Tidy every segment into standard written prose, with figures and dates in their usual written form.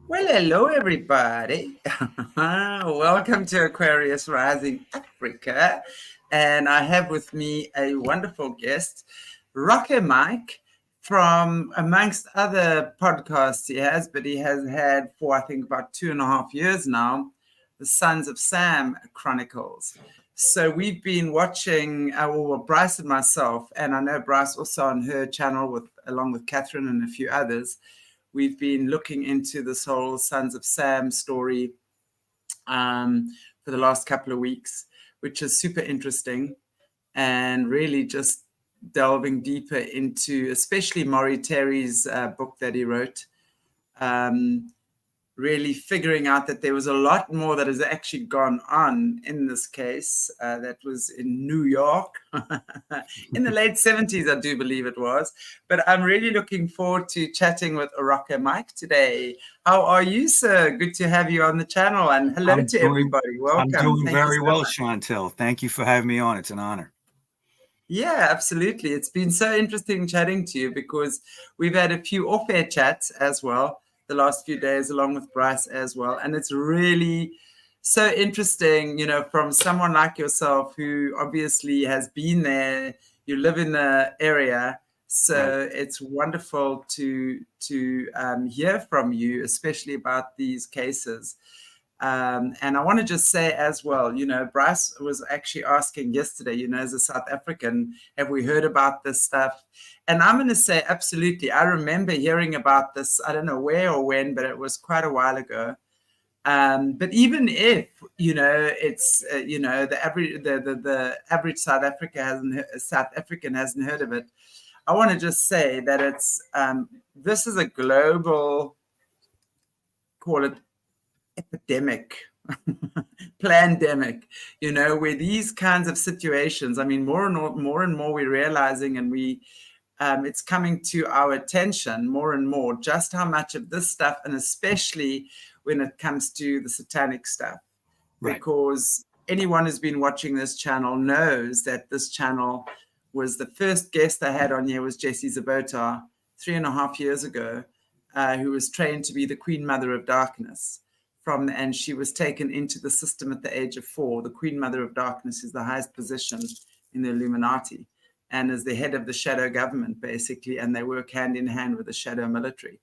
Well, hello, everybody. Welcome to Aquarius Rising Africa. And I have with me a wonderful guest, RockerMike, from amongst other podcasts he has, but he has had for, I think, about 2.5 years now, the Sons of Sam Chronicles. So we've been watching, Bryce and myself, and I know Bryce also on her channel along with Catherine and a few others. We've been looking into this whole Sons of Sam story for the last couple of weeks, which is super interesting and really just delving deeper into, especially Maury Terry's book that he wrote. Really figuring out that there was a lot more that has actually gone on in this case that was in New York in the late 70s, I do believe it was. But I'm really looking forward to chatting with RockerMike today. How are you, sir? Good to have you on the channel. And hello to everybody. Welcome. I'm doing very well, Chantelle. Thank you for having me on. It's an honor. Yeah, absolutely. It's been so interesting chatting to you because we've had a few off-air chats as well the last few days, along with Bryce as well. And it's really so interesting, from someone like yourself who obviously has been there, you live in the area. So right. It's wonderful to hear from you, especially about these cases. And I want to just say as well, Bryce was actually asking yesterday, as a South African, have we heard about this stuff? And I'm going to say absolutely. I remember hearing about this, I don't know where or when, but it was quite a while ago. But even if, it's, the average South African hasn't heard of it, I want to just say that it's, this is a global, call it, epidemic, plandemic, where these kinds of situations, more and more we're realizing, and it's coming to our attention more and more, just how much of this stuff, and especially when it comes to the satanic stuff, right. Because anyone who's been watching this channel knows that this channel was the first guest I had on here was Jessie Zabota 3.5 years ago, who was trained to be the Queen Mother of Darkness. And she was taken into the system at the age of 4. The Queen Mother of Darkness is the highest position in the Illuminati and is the head of the shadow government, basically, and they work hand in hand with the shadow military.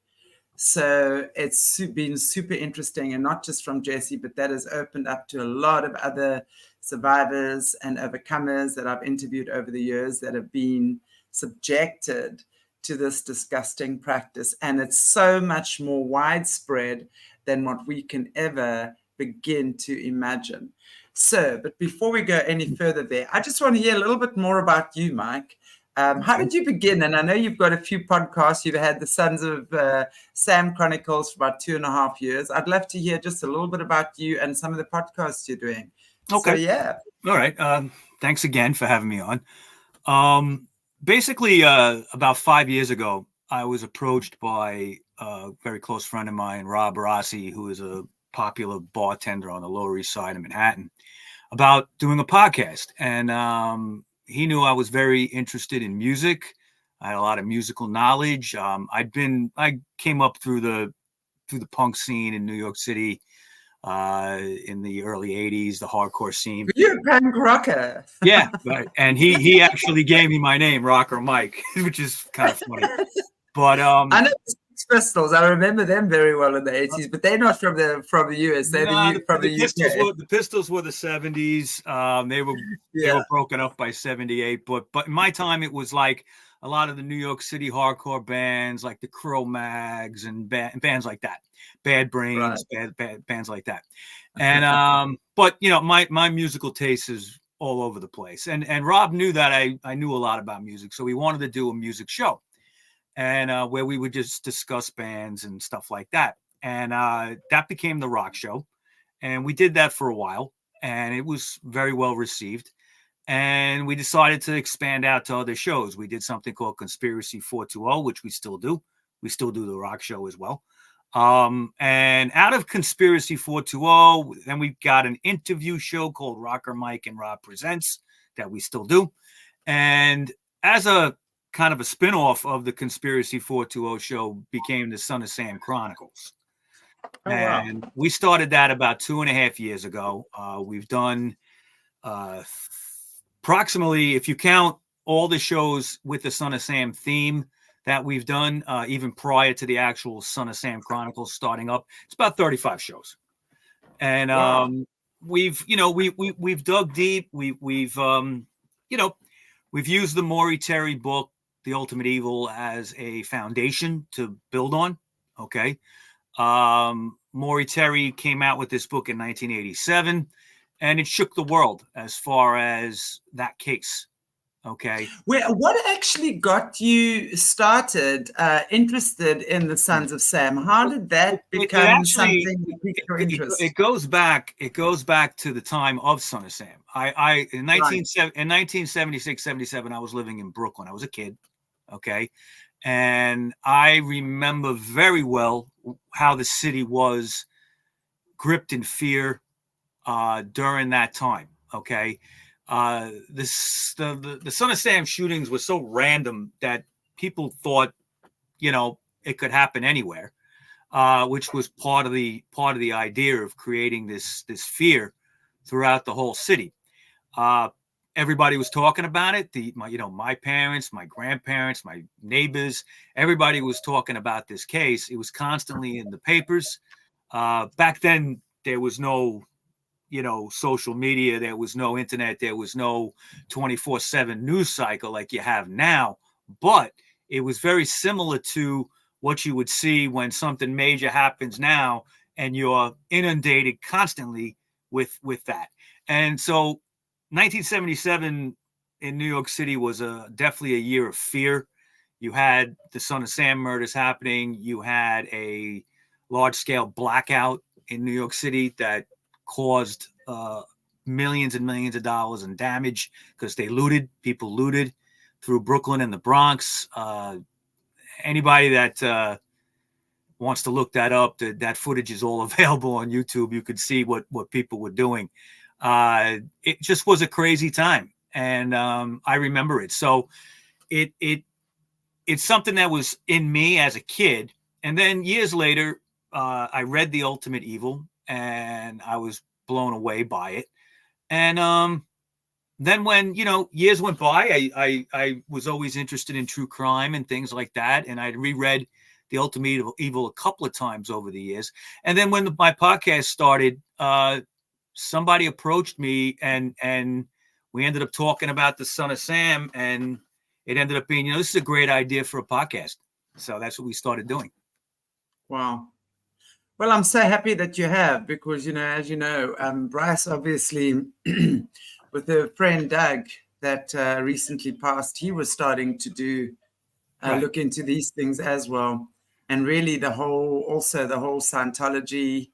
So it's been super interesting, and not just from Jessie, but that has opened up to a lot of other survivors and overcomers that I've interviewed over the years that have been subjected to this disgusting practice. And it's so much more widespread than what we can ever begin to imagine. So, but before we go any further there, I just want to hear a little bit more about you, Mike. How did you begin? And I know you've got a few podcasts. You've had the Sons of Sam Chronicles for about 2.5 years. I'd love to hear just a little bit about you and some of the podcasts you're doing. Okay. So, yeah. All right. Thanks again for having me on. Basically, about 5 years ago, I was approached by a very close friend of mine, Rob RockerMike, who is a popular bartender on the Lower East Side of Manhattan, about doing a podcast. And he knew I was very interested in music. I had a lot of musical knowledge. I came up through the punk scene in New York City in the early 80s, the hardcore scene. You're a punk rocker. Yeah, right. And he actually gave me my name, RockerMike, which is kind of funny. But I know the Sex Pistols. I remember them very well in the 80s, but they're not from the US. They're from the UK. The Pistols were the 70s. They were broken up by 78. But in my time, it was like a lot of the New York City hardcore bands, like the Cro-Mags and bands like that, Bad Brains, bad bands like that. And but my musical taste is all over the place. And Rob knew that I knew a lot about music, so we wanted to do a music show. And where we would just discuss bands and stuff like that. And that became the RockShow. And we did that for a while, and it was very well received. And we decided to expand out to other shows. We did something called Conspiracy 420, which we still do. We still do the RockShow as well. And out of Conspiracy 420, then we got an interview show called RockerMike and Rob Presents that we still do. And as a kind of a spinoff of the Conspiracy 420 show became the Son of Sam Chronicles. Oh, wow. And we started that about 2.5 years ago. We've done approximately, if you count all the shows with the Son of Sam theme that we've done, even prior to the actual Son of Sam Chronicles starting up, it's about 35 shows. And Wow. we've dug deep. We've used the Morné Terry book, The Ultimate Evil, as a foundation to build on. Okay. Morné Terry came out with this book in 1987, and it shook the world as far as that case. Okay. What actually got you started, interested in the Sons of Sam? How did that become something that piqued your interest? It goes back to the time of Son of Sam. In 1976, 77, I was living in Brooklyn. I was a kid. Okay. And I remember very well how the city was gripped in fear during that time. Okay. The Son of Sam shootings were so random that people thought, it could happen anywhere, which was part of the idea of creating this fear throughout the whole city. Everybody was talking about it. My parents, my grandparents, my neighbors, everybody was talking about this case. It was constantly in the papers. Back then, there was no social media. There was no internet. There was no 24/7 news cycle like you have now. But it was very similar to what you would see when something major happens now, and you're inundated constantly with that. And so 1977 in New York City was definitely a year of fear. You had the Son of Sam murders happening. You had a large-scale blackout in New York City that caused millions and millions of dollars in damage because people looted through Brooklyn and the Bronx. Anybody that wants to look that up, that footage is all available on YouTube. You could see what people were doing. It just was a crazy time, and I remember it. So it's something that was in me as a kid. And then years later, I read The Ultimate Evil, and I was blown away by it. And then when years went by, I was always interested in true crime and things like that, and I'd reread The Ultimate Evil a couple of times over the years. And then when my podcast started, somebody approached me, and we ended up talking about the Son of Sam, and it ended up being, this is a great idea for a podcast. So that's what we started doing. Wow. Well, I'm so happy that you have, because, as you know, Bryce, obviously, with a friend, Doug, that recently passed, he was starting to do, look into these things as well. And really the whole Scientology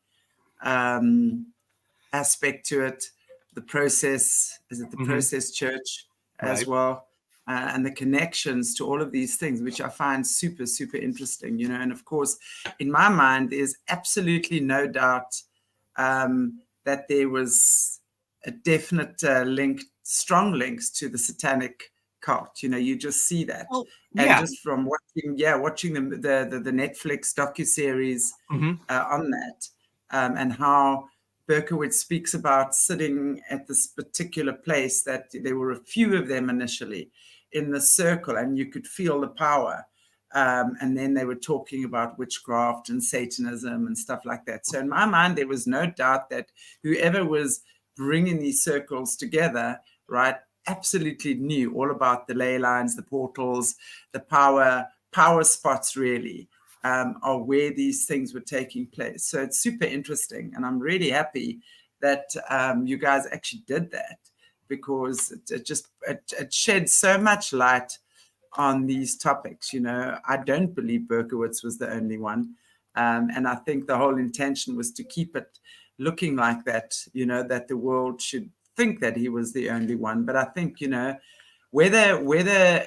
aspect to it, the process, process church as well, and the connections to all of these things, which I find super, super interesting, and of course, in my mind, there's absolutely no doubt that there was a definite strong links to the satanic cult. You just see that. And just from watching the Netflix docuseries on that, and how Berkowitz speaks about sitting at this particular place, that there were a few of them initially in the circle, and you could feel the power. And then they were talking about witchcraft and Satanism and stuff like that. So in my mind, there was no doubt that whoever was bringing these circles together, right, absolutely knew all about the ley lines, the portals, the power spots, really, are where these things were taking place. So it's super interesting, and I'm really happy that you guys actually did that, because it sheds so much light on these topics. I don't believe Berkowitz was the only one, and I think the whole intention was to keep it looking like that, that the world should think that he was the only one. But I think, whether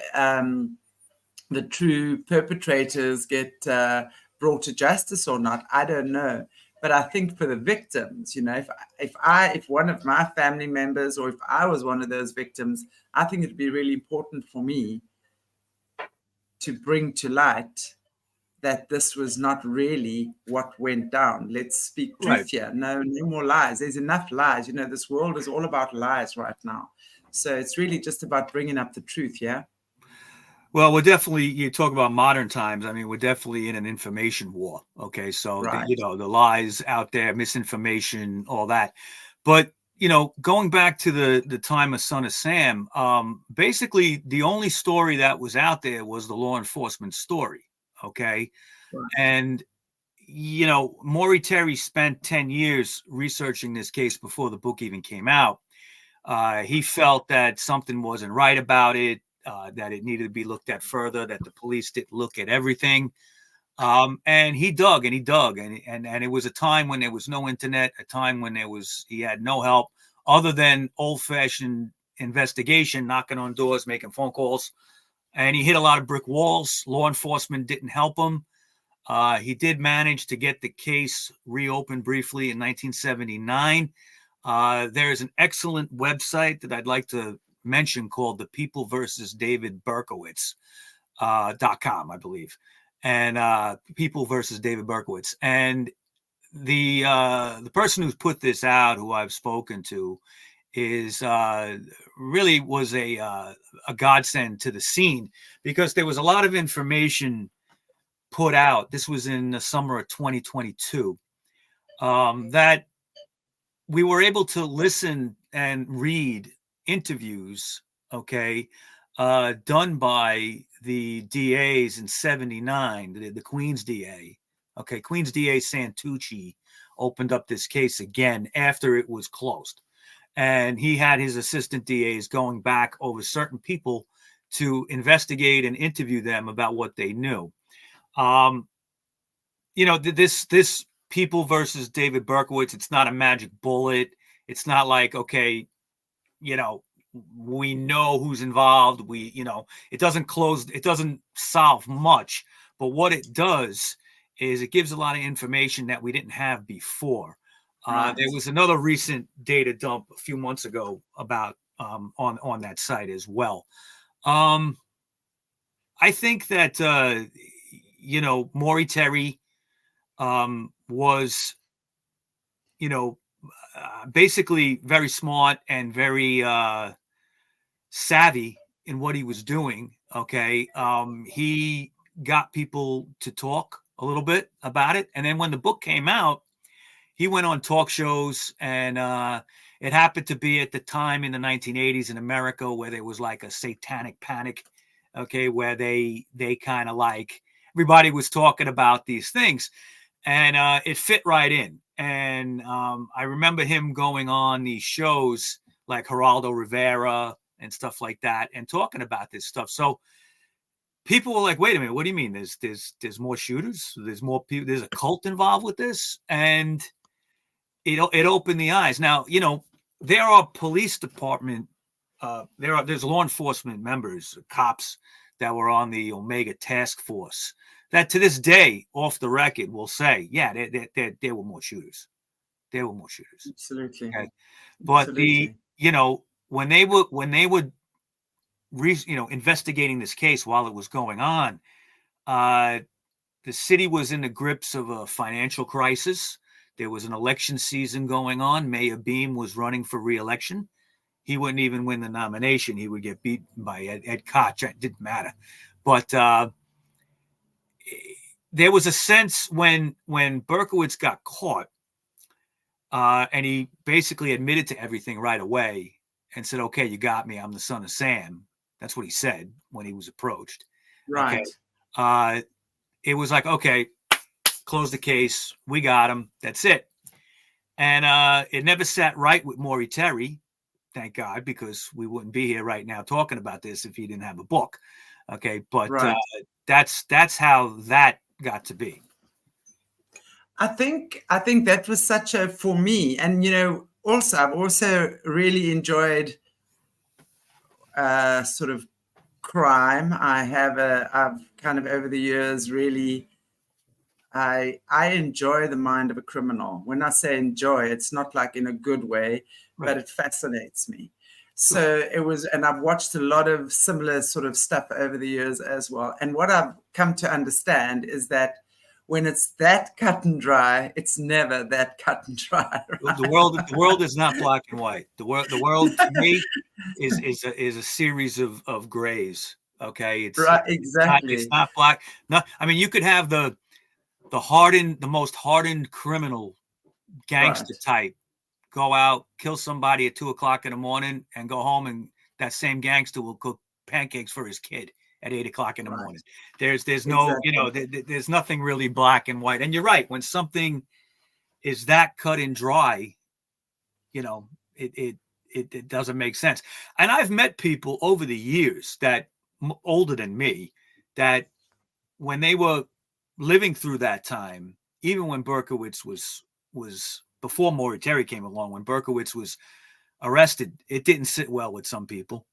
the true perpetrators get brought to justice or not, I don't know. But I think for the victims, if one of my family members, or if I was one of those victims, I think it'd be really important for me to bring to light that this was not really what went down. Let's speak truth Right. here. No more lies. There's enough lies. This world is all about lies right now. So it's really just about bringing up the truth. Yeah. Well, we're definitely, you talk about modern times. I mean, we're definitely in an information war. Okay. So, Right. the lies out there, misinformation, all that. But, going back to the time of Son of Sam, basically the only story that was out there was the law enforcement story. Okay. Right. And, Morné Terry spent 10 years researching this case before the book even came out. He felt that something wasn't right about it. That it needed to be looked at further, that the police didn't look at everything. And he dug and he dug. And it was a time when there was no internet, a time when he had no help other than old-fashioned investigation, knocking on doors, making phone calls. And he hit a lot of brick walls. Law enforcement didn't help him. He did manage to get the case reopened briefly in 1979. There's an excellent website that I'd like to mention called the People versus David Berkowitz.com, I believe. And People versus David Berkowitz. And the person who's put this out, who I've spoken to, is really was a godsend to the scene, because there was a lot of information put out. This was in the summer of 2022, that we were able to listen and read interviews, okay, done by the DAs in 79, the Queens DA. Okay, Queens DA Santucci opened up this case again after it was closed. And he had his assistant DAs going back over certain people to investigate and interview them about what they knew. This People versus David Berkowitz, it's not a magic bullet. It's not like, okay, we know who's involved. It doesn't solve much, but what it does is it gives a lot of information that we didn't have before. Right. There was another recent data dump a few months ago about on that site as well. I think that Morné Terry was basically very smart and very savvy in what he was doing. Okay. He got people to talk a little bit about it. And then when the book came out, he went on talk shows, and it happened to be at the time in the 1980s in America where there was like a satanic panic. Okay. Where they kind of like, everybody was talking about these things, and it fit right in. And I remember him going on these shows like Geraldo Rivera and stuff like that, and talking about this stuff. So people were like, "Wait a minute, what do you mean? There's more shooters? There's more people? There's a cult involved with this?" And it opened the eyes. Now, there are police department, there's law enforcement members, cops that were on the Omega task force that to this day, off the record, will say, yeah, there were more shooters. There were more shooters. Absolutely. Okay? But Absolutely. when they were investigating this case while it was going on, the city was in the grips of a financial crisis. There was an election season going on. Mayor Beam was running for re-election. He wouldn't even win the nomination. He would get beaten by Ed Koch. It didn't matter. But there was a sense when Berkowitz got caught, and he basically admitted to everything right away and said, "Okay, you got me. I'm the son of Sam." That's what he said when he was approached. Right. Okay. It was like, okay, close the case. We got him. That's it. And it never sat right with Morné Terry, thank God, because we wouldn't be here right now talking about this if he didn't have a book. Okay, but right. That's how that got to be. I think that was such a, for me, and also I've also really enjoyed sort of crime. I've kind of over the years really I enjoy the mind of a criminal. When I say enjoy, it's not like in a good way, but it fascinates me. So it was, and I've watched a lot of similar sort of stuff over the years as well. And what I've come to understand is that when it's that cut and dry, it's never that cut and dry. Right? The world is not black and white. The world to me is a series of grays. Okay, it's right, exactly. It's not black. No, I mean, you could have the most hardened criminal gangster type go out, kill somebody at 2:00 in the morning, and go home, and that same gangster will cook pancakes for his kid at 8:00 in the morning. There's no, there's nothing really black and white. And you're right, when something is that cut and dry, it doesn't make sense. And I've met people over the years that older than me, that when they were living through that time, even when Berkowitz was before Maury Terry came along, when Berkowitz was arrested, it didn't sit well with some people.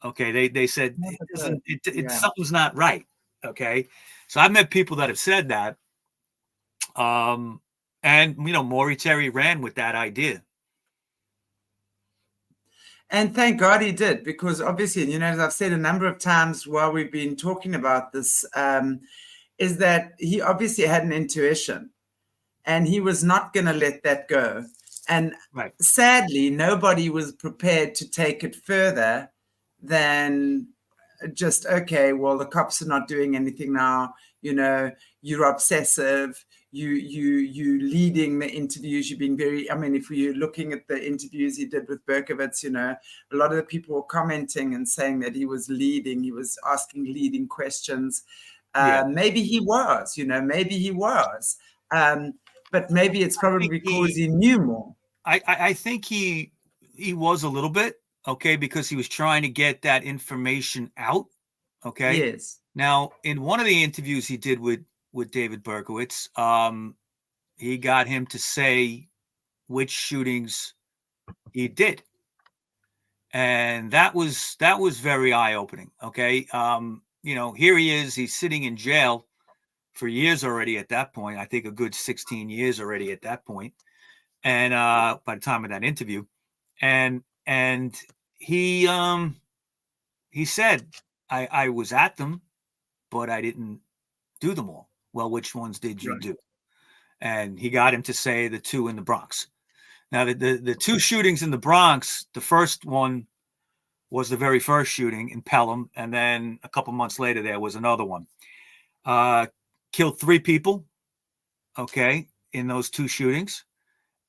Okay, they said something's not right. Okay, so I've met people that have said that, and Maury Terry ran with that idea. And thank God he did, because obviously, as I've said a number of times while we've been talking about this, is that he obviously had an intuition, and he was not going to let that go. And sadly, nobody was prepared to take it further than just, okay, well, the cops are not doing anything now. You're obsessive. You leading the interviews. You've been very, if you're looking at the interviews he did with Berkowitz, a lot of the people were commenting and saying that he was leading. He was asking leading questions. Maybe he was, maybe he was. But maybe it's probably because he knew more. I think he was a little bit, okay, because he was trying to get that information out. Okay. Yes. Now, in one of the interviews he did with David Berkowitz, he got him to say which shootings he did. And that was very eye-opening. Okay. Here he is, he's sitting in jail for years already at that point. I think a good 16 years already at that point. And by the time of that interview, and he said, I was at them, but I didn't do them all. Well, which ones did you do? And he got him to say the two in the Bronx. Now, the two shootings in the Bronx, the first one was the very first shooting in Pelham, and then a couple months later there was another one. Killed 3 people, okay, in those 2 shootings,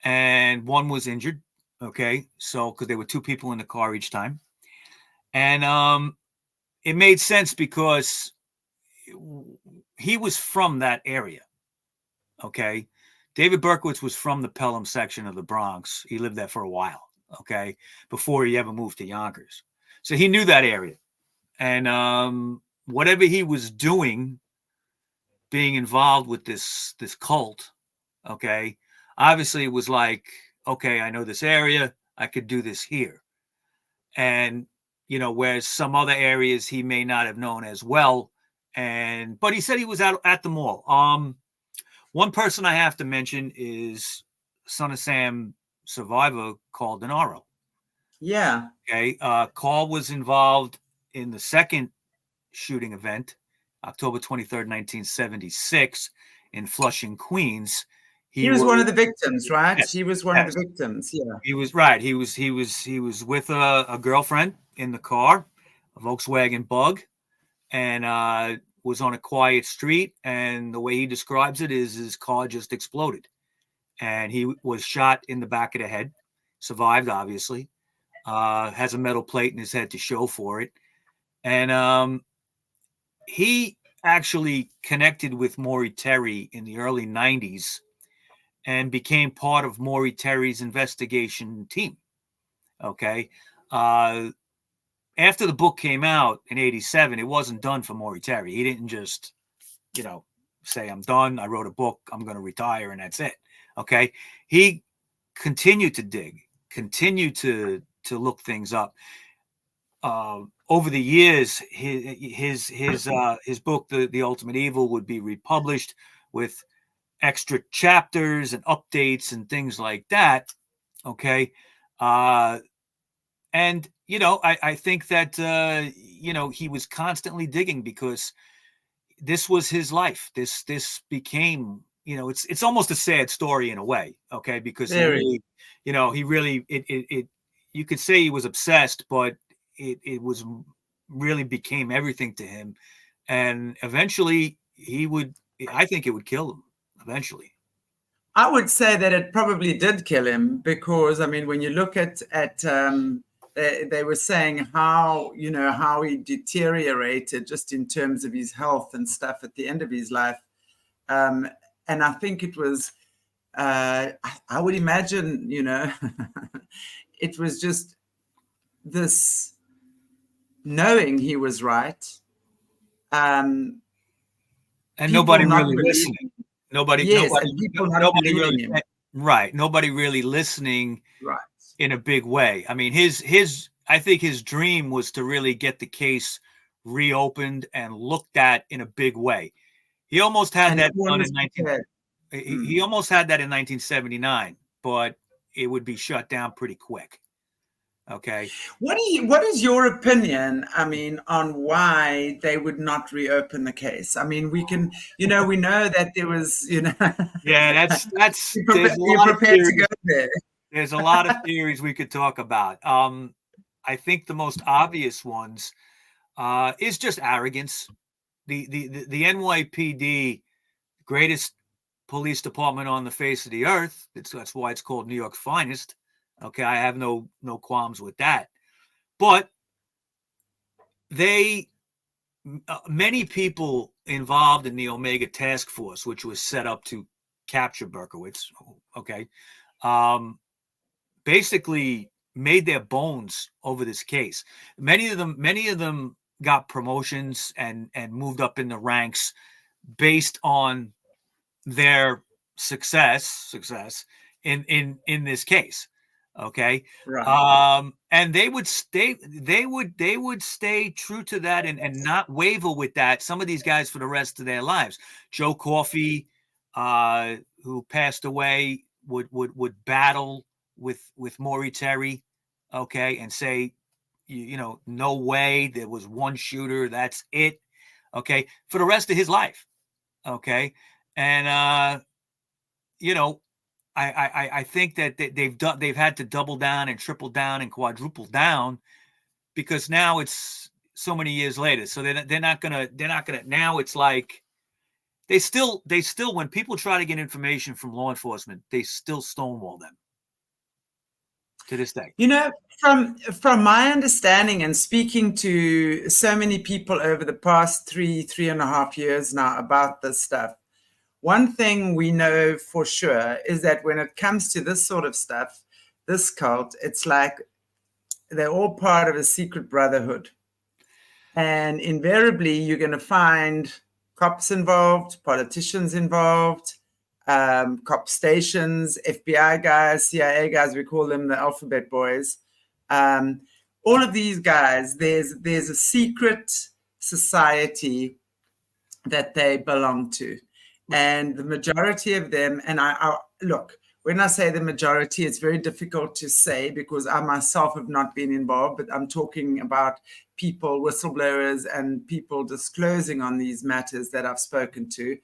and 1 was injured, okay, so because there were 2 people in the car each time. And it made sense because he was from that area, okay. David Berkowitz was from the Pelham section of the Bronx. He lived there for a while, okay, before he ever moved to Yonkers. So he knew that area. And whatever he was doing, being involved with this cult, okay, obviously it was like, okay, I know this area, I could do this here. And whereas some other areas he may not have known as well. But he said he was out at them all. One person I have to mention is Son of Sam survivor Carl Denaro. Yeah. Okay. Carl was involved in the second shooting event, October 23rd, 1976, in Flushing, Queens. He was one of the victims, right? Yes, he was one of the victims. Yeah. He was right. He was with a girlfriend in the car, a Volkswagen Bug, and was on a quiet street. And the way he describes it is his car just exploded, and he was shot in the back of the head. Survived, obviously. Has a metal plate in his head to show for it. And he actually connected with Maury Terry in the early 90s and became part of Maury Terry's investigation team. Okay. After the book came out in 87, it wasn't done for Maury Terry. He didn't just, say, I'm done. I wrote a book. I'm going to retire, and that's it. Okay. He continued to dig, continued to look things up. Over the years, his book, The Ultimate Evil, would be republished with extra chapters and updates and things like that. Okay. And you know, I think that, you know, he was constantly digging because this was his life. This became, you know, it's almost a sad story in a way. Okay. Because he really, you know, you could say he was obsessed, but it was really became everything to him. And eventually I think it would kill him eventually. I would say that it probably did kill him because, I mean, when you look at they were saying how, you know, how he deteriorated just in terms of his health and stuff at the end of his life. And I think it was, I would imagine, you know, it was just this knowing he was right. And nobody really listening. Nobody really, right. Nobody really listening in a big way. I mean, I think his dream was to really get the case reopened and looked at in a big way. He almost had that done in he almost had that in 1979, but it would be shut down pretty quick. Okay. What is your opinion, I mean, on why they would not reopen the case? I mean, we can, you know, we know that there was, you know. Yeah, that's you're prepared to go there. There's a lot of theories we could talk about. I think the most obvious ones is just arrogance. The NYPD, greatest police department on the face of the earth. That's why it's called New York's finest. Okay, I have no qualms with that. But many people involved in the Omega Task Force, which was set up to capture Berkowitz, okay, basically made their bones over this case. Many of them got promotions and moved up in the ranks based on their success in this case. Okay. Right. And they would stay true to that and not waver with that. Some of these guys for the rest of their lives. Joe Coffey, who passed away, would battle with Maury Terry, okay, and say, you know, no way, there was one shooter, that's it, okay, for the rest of his life, okay, and you know, I think that they've had to double down and triple down and quadruple down because now it's so many years later. So they're not gonna now. It's like they still when people try to get information from law enforcement, they still stonewall them to this day. You know, from my understanding and speaking to so many people over the past 3.5 years now about this stuff. One thing we know for sure is that when it comes to this sort of stuff, this cult, it's like they're all part of a secret brotherhood. And invariably, you're going to find cops involved, politicians involved, cop stations, FBI guys, CIA guys, we call them the alphabet boys. All of these guys, there's a secret society that they belong to. And the majority of them, and I look, when I say the majority, it's very difficult to say because I myself have not been involved, but I'm talking about people, whistleblowers, and people disclosing on these matters that I've spoken to.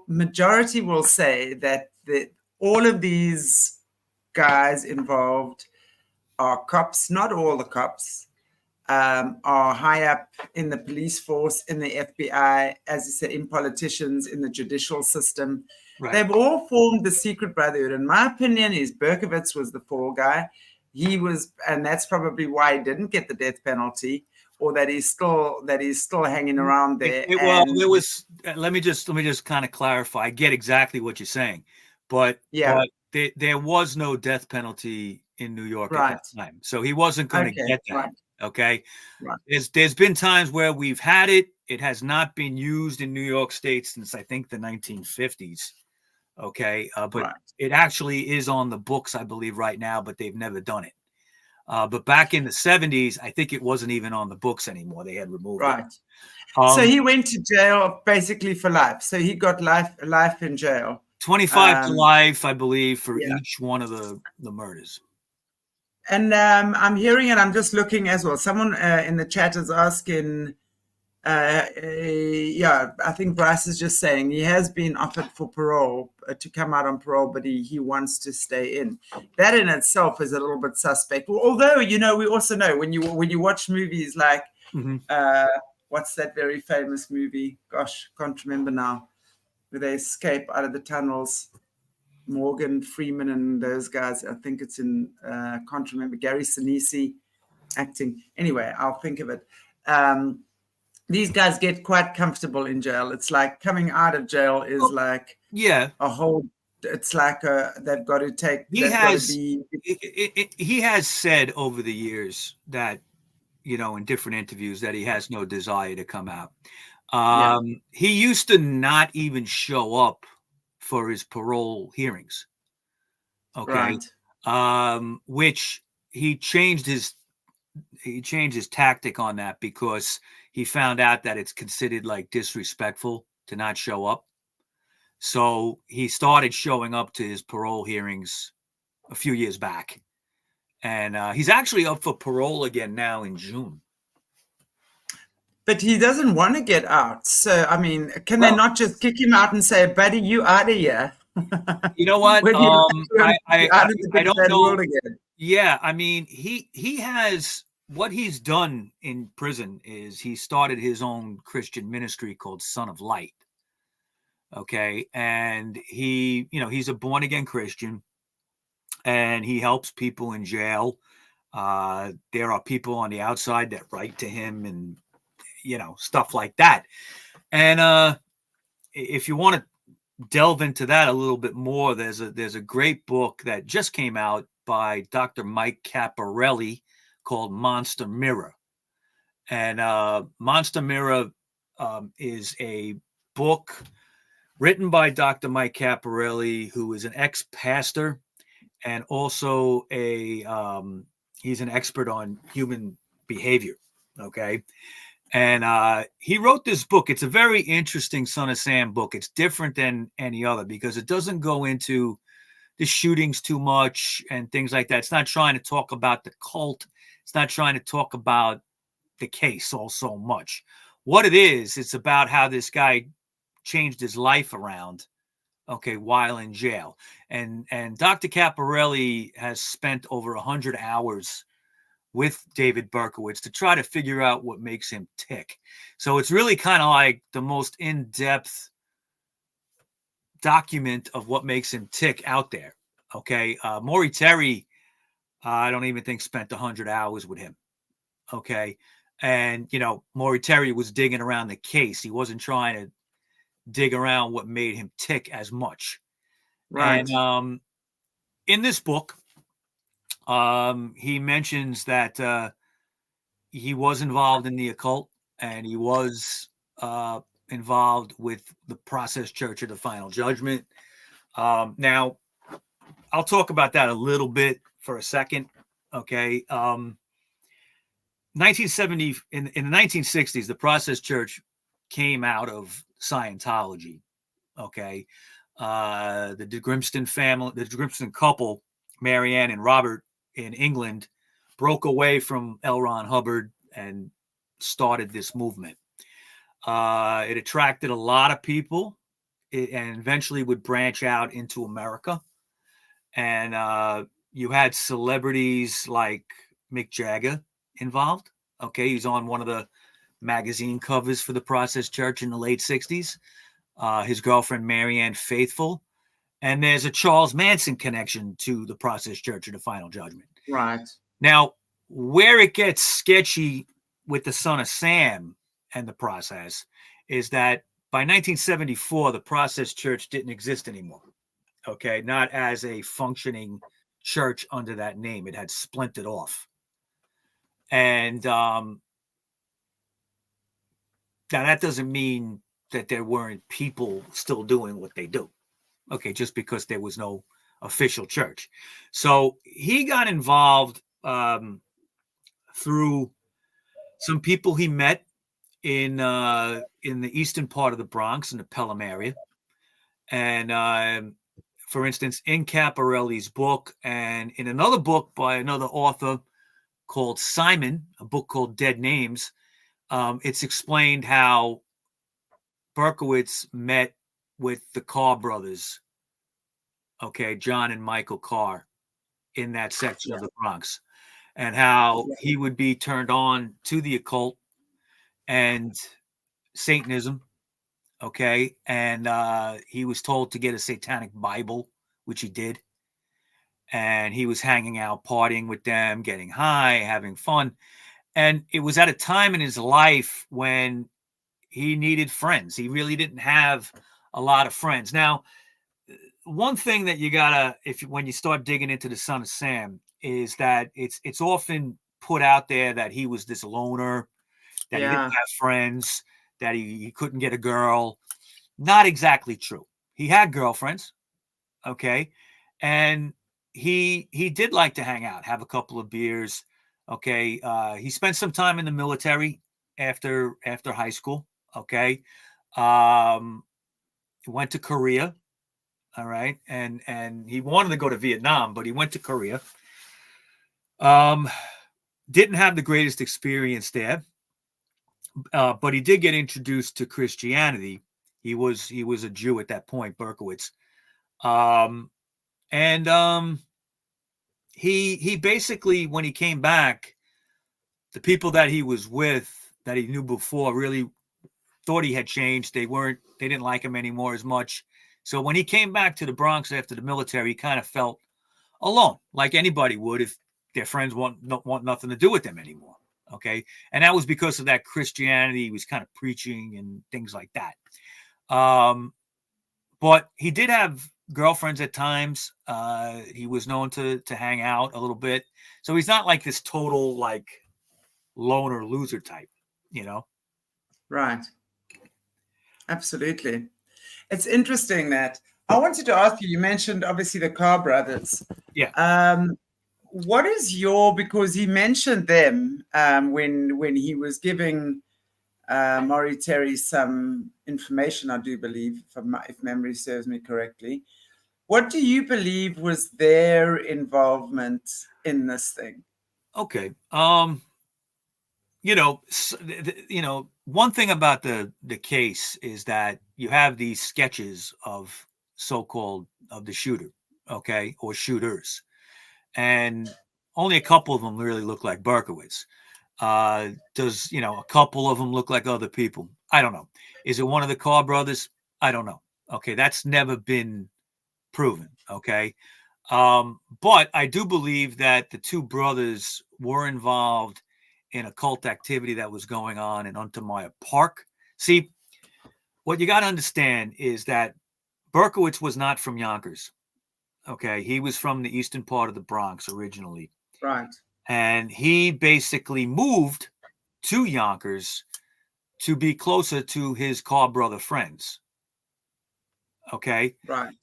Majority will say that all of these guys involved are cops, not all the cops, are high up in the police force, in the FBI, as you said, in politicians, in the judicial system. Right. They've all formed the secret brotherhood. In my opinion, Berkowitz was the fall guy. He was, and that's probably why he didn't get the death penalty, or that he's still hanging around there. Let me just kind of clarify. I get exactly what you're saying, but there was no death penalty in New York at that time, so he wasn't going to get that. Right. Okay. Right. There's been times where we've had it. It has not been used in New York State since I think the 1950s. Okay. But it actually is on the books, I believe, right now, but they've never done it. But back in the 70s, I think it wasn't even on the books anymore. They had removed it. So he went to jail basically for life. So he got life in jail. 25 to life, I believe, for each one of the murders. And I'm hearing, and I'm just looking as well. Someone in the chat is asking, yeah, I think Bryce is just saying he has been offered for parole to come out on parole, but he wants to stay in. That in itself is a little bit suspect. Although, you know, we also know when you watch movies like what's that very famous movie? Gosh, can't remember now. Where they escape out of the tunnels. Morgan Freeman and those guys. I think it's in can't remember. Gary Sinise acting. Anyway, I'll think of it. These guys get quite comfortable in jail. It's like coming out of jail is like a whole. It's like they've got to take. He has said over the years that, you know, in different interviews that he has no desire to come out. He used to not even show up for his parole hearings. Okay. Right. Which he changed his tactic on that because he found out that it's considered like disrespectful to not show up. So he started showing up to his parole hearings a few years back. And he's actually up for parole again now in June. But he doesn't want to get out. So, I mean, can they not just kick him out and say, buddy, you out of here? You know what? I don't know. Yeah, I mean, he has, what he's done in prison is he started his own Christian ministry called Son of Light. Okay. And he, you know, he's a born again Christian and he helps people in jail. There are people on the outside that write to him and, you know, stuff like that. And if you want to delve into that a little bit more, there's a great book that just came out by Dr. Mike Caparelli called Monster Mirror. And Monster Mirror is a book written by Dr. Mike Caparelli, who is an ex-pastor and also he's an expert on human behavior. Okay. And he wrote this book. It's a very interesting Son of Sam book. It's different than any other because it doesn't go into the shootings too much and things like that. It's not trying to talk about the cult. It's not trying to talk about the case all so much. What it is, it's about how this guy changed his life around, okay, while in jail. And Dr. Caparelli has spent over 100 hours with David Berkowitz to try to figure out what makes him tick. So it's really kind of like the most in-depth document of what makes him tick out there. Okay. Maury Terry, I don't even think spent 100 hours with him. Okay. And, you know, Maury Terry was digging around the case. He wasn't trying to dig around what made him tick as much. Right. And in this book, he mentions that he was involved in the occult and he was involved with the Process Church of the Final Judgment. Now, I'll talk about that a little bit for a second. Okay. 1970 in the 1960s, the Process Church came out of Scientology. Okay. The de Grimston family, the de Grimston couple, Marianne and Robert in England, broke away from L. Ron Hubbard and started this movement. It attracted a lot of people and eventually would branch out into America. And you had celebrities like Mick Jagger involved. Okay, he's on one of the magazine covers for the Process Church in the late 60s. His girlfriend, Marianne Faithfull. And there's a Charles Manson connection to the Process Church of the Final Judgment. Right. Now, where it gets sketchy with the Son of Sam and the process is that by 1974, the Process Church didn't exist anymore. Okay, not as a functioning church under that name. It had splintered off. And now that doesn't mean that there weren't people still doing what they do. Okay, just because there was no official church. So he got involved through some people he met in the eastern part of the Bronx, in the Pelham area. And for instance, in Caporelli's book and in another book by another author called Simon, a book called Dead Names, it's explained how Berkowitz met with the Carr brothers, okay, John and Michael Carr, in that section of the Bronx, and how he would be turned on to the occult and Satanism, okay, and he was told to get a satanic Bible, which he did, and he was hanging out, partying with them, getting high, having fun, and it was at a time in his life when he needed friends. He really didn't have a lot of friends. Now, one thing that you gotta, when you start digging into the Son of Sam, is that it's often put out there that he was this loner, that he didn't have friends, that he couldn't get a girl. Not exactly true. He had girlfriends, okay, and he did like to hang out, have a couple of beers, okay. He spent some time in the military after high school, okay. Went to Korea. All right. And he wanted to go to Vietnam, but he went to Korea. Didn't have the greatest experience there. But he did get introduced to Christianity. He was a Jew at that point, Berkowitz. He basically, when he came back, the people that he was with, that he knew before, really thought he had changed. They didn't like him anymore as much. So when he came back to the Bronx after the military, he kind of felt alone, like anybody would if their friends want nothing to do with them anymore. Okay. And that was because of that Christianity. He was kind of preaching and things like that. But he did have girlfriends at times. He was known to hang out a little bit. So he's not like this total like loner loser type, you know? Right. Absolutely. It's interesting that I wanted to ask you, you mentioned obviously the Carr brothers. Yeah. What is because he mentioned them when he was giving Maury Terry some information, I do believe, if memory serves me correctly. What do you believe was their involvement in this thing? Okay. One thing about the case is that you have these sketches of so-called of the shooter, okay, or shooters, and only a couple of them really look like Berkowitz. Does a couple of them look like other people? I don't know. Is it one of the Carr brothers? I don't know. Okay, that's never been proven. Okay, but I do believe that the two brothers were involved in occult activity that was going on in Untermeyer Park. See, what you got to understand is that Berkowitz was not from Yonkers. Okay, he was from the eastern part of the Bronx originally. Right. And he basically moved to Yonkers to be closer to his Carr brother friends. Okay. Right.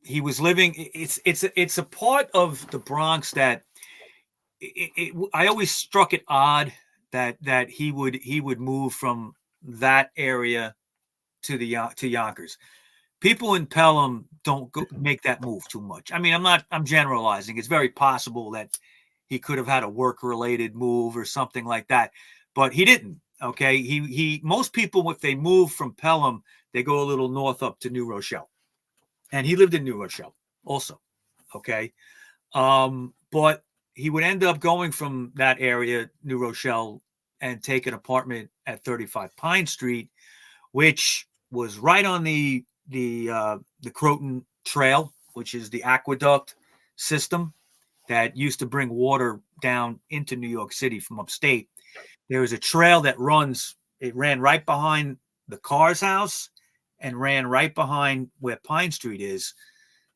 He was living. It's a part of the Bronx that I always struck it odd that he would move from that area to Yonkers. People in Pelham don't make that move too much. I mean, I'm generalizing. It's very possible that he could have had a work-related move or something like that, but he didn't. Okay, most people, if they move from Pelham, they go a little north up to New Rochelle, and he lived in New Rochelle also. Okay, but he would end up going from that area, New Rochelle, and take an apartment at 35 Pine Street, which was right on the Croton Trail, which is the aqueduct system that used to bring water down into New York City from upstate. There was a trail that ran right behind the Carr's house and ran right behind where Pine Street is.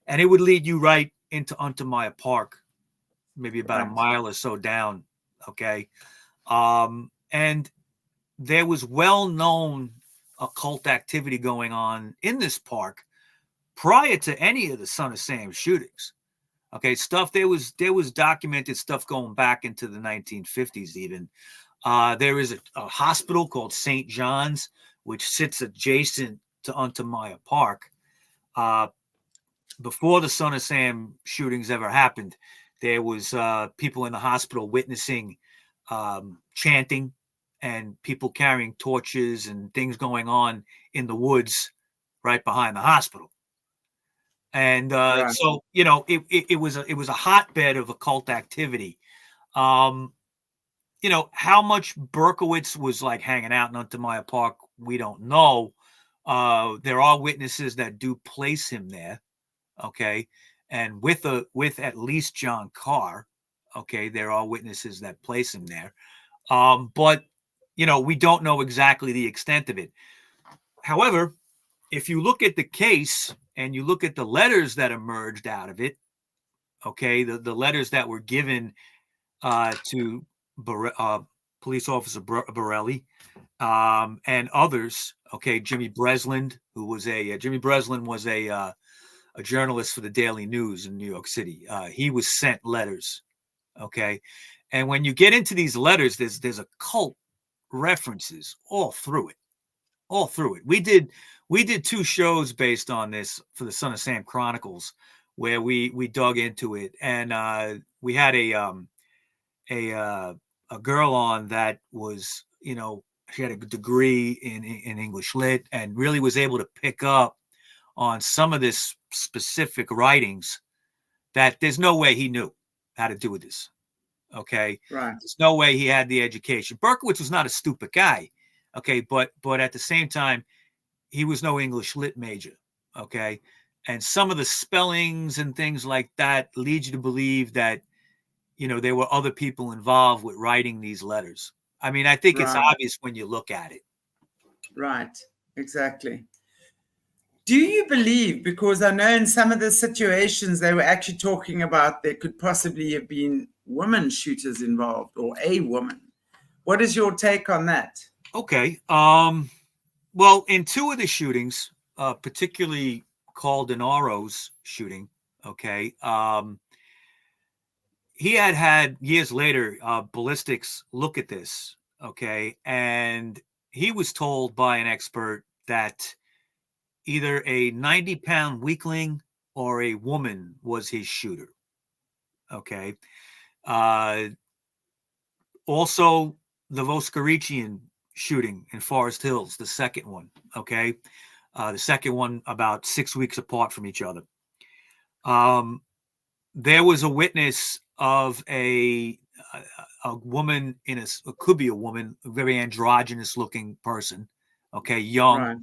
And it would lead you right into Untermeyer Park, maybe about a mile or so down. Okay. And there was well-known occult activity going on in this park prior to any of the Son of Sam shootings. Okay, there was documented stuff going back into the 1950s even. There is a hospital called St. John's, which sits adjacent to Untermeyer Park. before the Son of Sam shootings ever happened, there was people in the hospital witnessing chanting and people carrying torches and things going on in the woods right behind the hospital. And so, you know, it was a hotbed of occult activity. You know, how much Berkowitz was like hanging out in Untermeyer Park, we don't know. There are witnesses that do place him there. Okay. And with at least John Carr, okay, there are witnesses that place him there. But, you know, we don't know exactly the extent of it. However, if you look at the case and you look at the letters that emerged out of it, okay, the letters that were given to police officer Borelli and others, okay, Jimmy Breslin, who was Jimmy Breslin was a journalist for the Daily News in New York City. He was sent letters, okay, and when you get into these letters, there's occult references all through it. We did 2 shows based on this for the Son of Sam Chronicles, where we dug into it, and we had a girl on that was, you know, she had a degree in English Lit and really was able to pick up on some of this specific writings that there's no way he knew how to do with this. Okay. Right. There's no way he had the education. Berkowitz was not a stupid guy. Okay. But at the same time, he was no English Lit major. Okay. And some of the spellings and things like that lead you to believe that, you know, there were other people involved with writing these letters. I mean, I think it's obvious when you look at it. Right. Exactly. Do you believe, because I know in some of the situations they were actually talking about there could possibly have been women shooters involved or a woman. What is your take on that? Okay. Well, in 2 of the shootings, particularly Caldanaro's shooting, okay, he had years later ballistics look at this, okay, and he was told by an expert that either a 90-pound weakling or a woman was his shooter. Okay. Also, the Voskarician shooting in Forest Hills, the second one. Okay. The second one about 6 weeks apart from each other. There was a witness of a woman it could be a woman, a very androgynous looking person. Okay. Young. Right.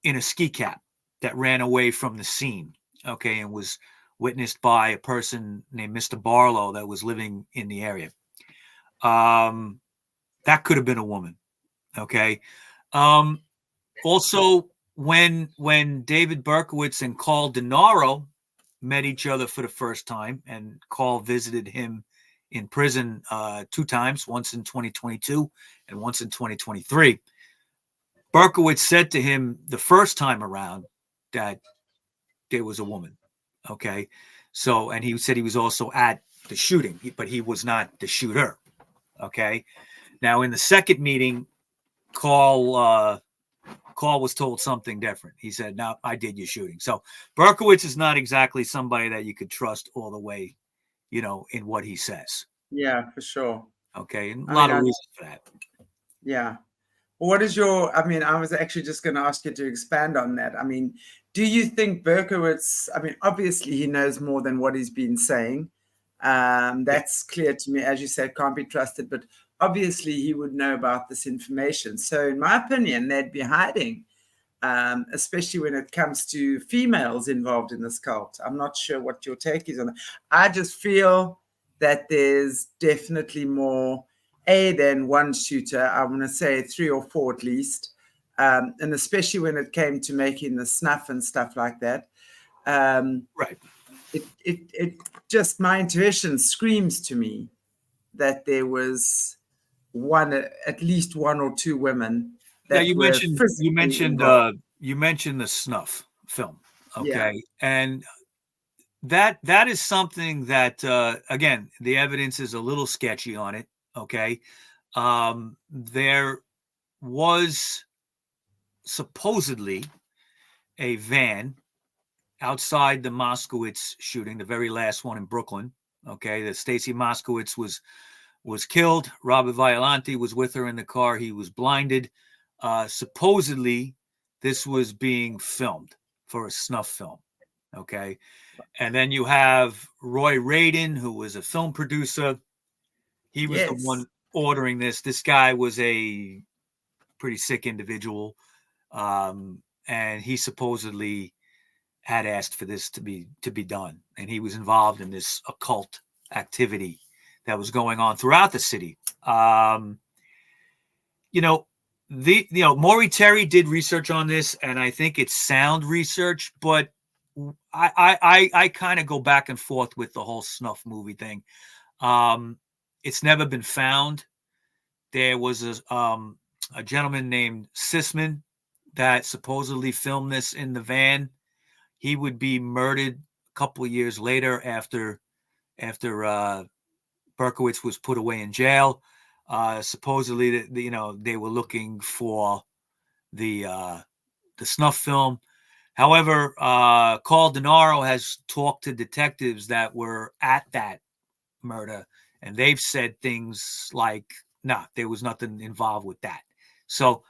In a ski cap that ran away from the scene, okay, and was witnessed by a person named Mr. Barlow that was living in the area. That could have been a woman, okay. Also, when David Berkowitz and Carl Denaro met each other for the first time, and Carl visited him in prison 2 times, once in 2022 and once in 2023. Berkowitz said to him the first time around that there was a woman. Okay. So, and he said he was also at the shooting, but he was not the shooter. Okay. Now, in the second meeting, Carl was told something different. He said, "No, I did your shooting." So Berkowitz is not exactly somebody that you could trust all the way, you know, in what he says. Yeah, for sure. Okay. And a lot of reasons for that. Yeah. What is your, I mean, I was actually just going to ask you to expand on that. I mean, do you think Berkowitz, I mean, obviously he knows more than what he's been saying. That's clear to me. As you said, can't be trusted, but obviously he would know about this information. So in my opinion, they'd be hiding, especially when it comes to females involved in this cult. I'm not sure what your take is on that. I just feel that there's definitely more than one shooter. I want to say 3 or 4 at least. And especially when it came to making the snuff and stuff like that. Right. It just, my intuition screams to me that there was at least 1 or 2 women. That you mentioned the snuff film. Okay. Yeah. And that is something that, again, the evidence is a little sketchy on it. Okay. There was supposedly a van outside the Moskowitz shooting, the very last one in Brooklyn. Okay, that Stacy Moskowitz was killed. Robert Violante was with her in the car. He was blinded. Supposedly, this was being filmed for a snuff film. Okay, and then you have Roy Radin, who was a film producer. He was the one ordering this. This guy was a pretty sick individual, and he supposedly had asked for this to be done, and he was involved in this occult activity that was going on throughout the city. Maury Terry did research on this, and I think it's sound research, but I kind of go back and forth with the whole snuff movie thing. It's never been found. There was a gentleman named Sisman that supposedly filmed this in the van. He would be murdered a couple of years later after Berkowitz was put away in jail. Supposedly, they were looking for the snuff film. However, Carl Denaro has talked to detectives that were at that murder, and they've said things like, "Nah, there was nothing involved with that." So,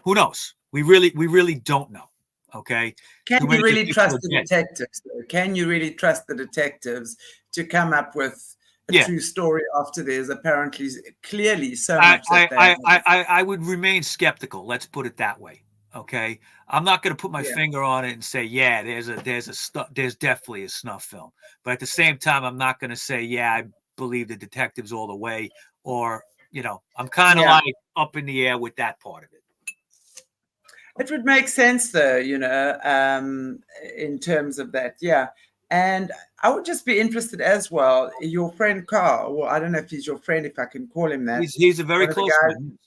who knows? We really don't know. Okay. Can you really trust the detectives, though? Can you really trust the detectives to come up with a true story after there's apparently clearly so much that I would remain skeptical. Let's put it that way. Okay. I'm not going to put my finger on it and say, yeah, there's definitely a snuff film. But at the same time, I'm not going to say, yeah, I believe the detectives all the way, or, I'm kind of like up in the air with that part of it. It would make sense, though, in terms of that. Yeah. And I would just be interested as well. Your friend Carl, well, I don't know if he's your friend, if I can call him that. He's a very close friend.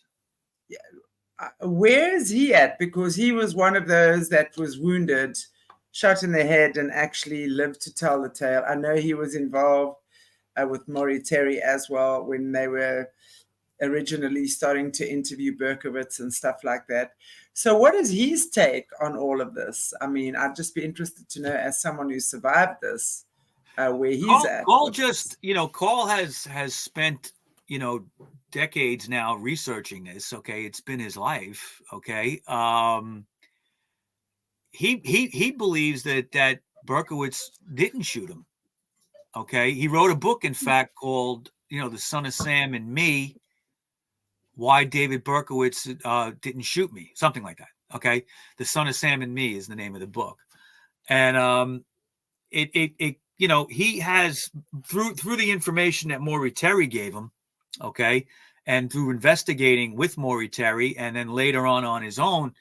Where is he at? Because he was one of those that was wounded, shot in the head, and actually lived to tell the tale. I know he was involved with Maury Terry as well when they were originally starting to interview Berkowitz and stuff like that. So what is his take on all of this? I mean, I'd just be interested to know, as someone who survived this, where he's at. Carl has spent, decades now researching this. Okay. It's been his life. Okay. He believes that Berkowitz didn't shoot him. Okay. He wrote a book, in fact, called, The Son of Sam and Me, Why David Berkowitz Didn't Shoot Me, something like that. Okay. The Son of Sam and Me is the name of the book. And he has, through the information that Maury Terry gave him, okay, and through investigating with Maury Terry, and then later on his own,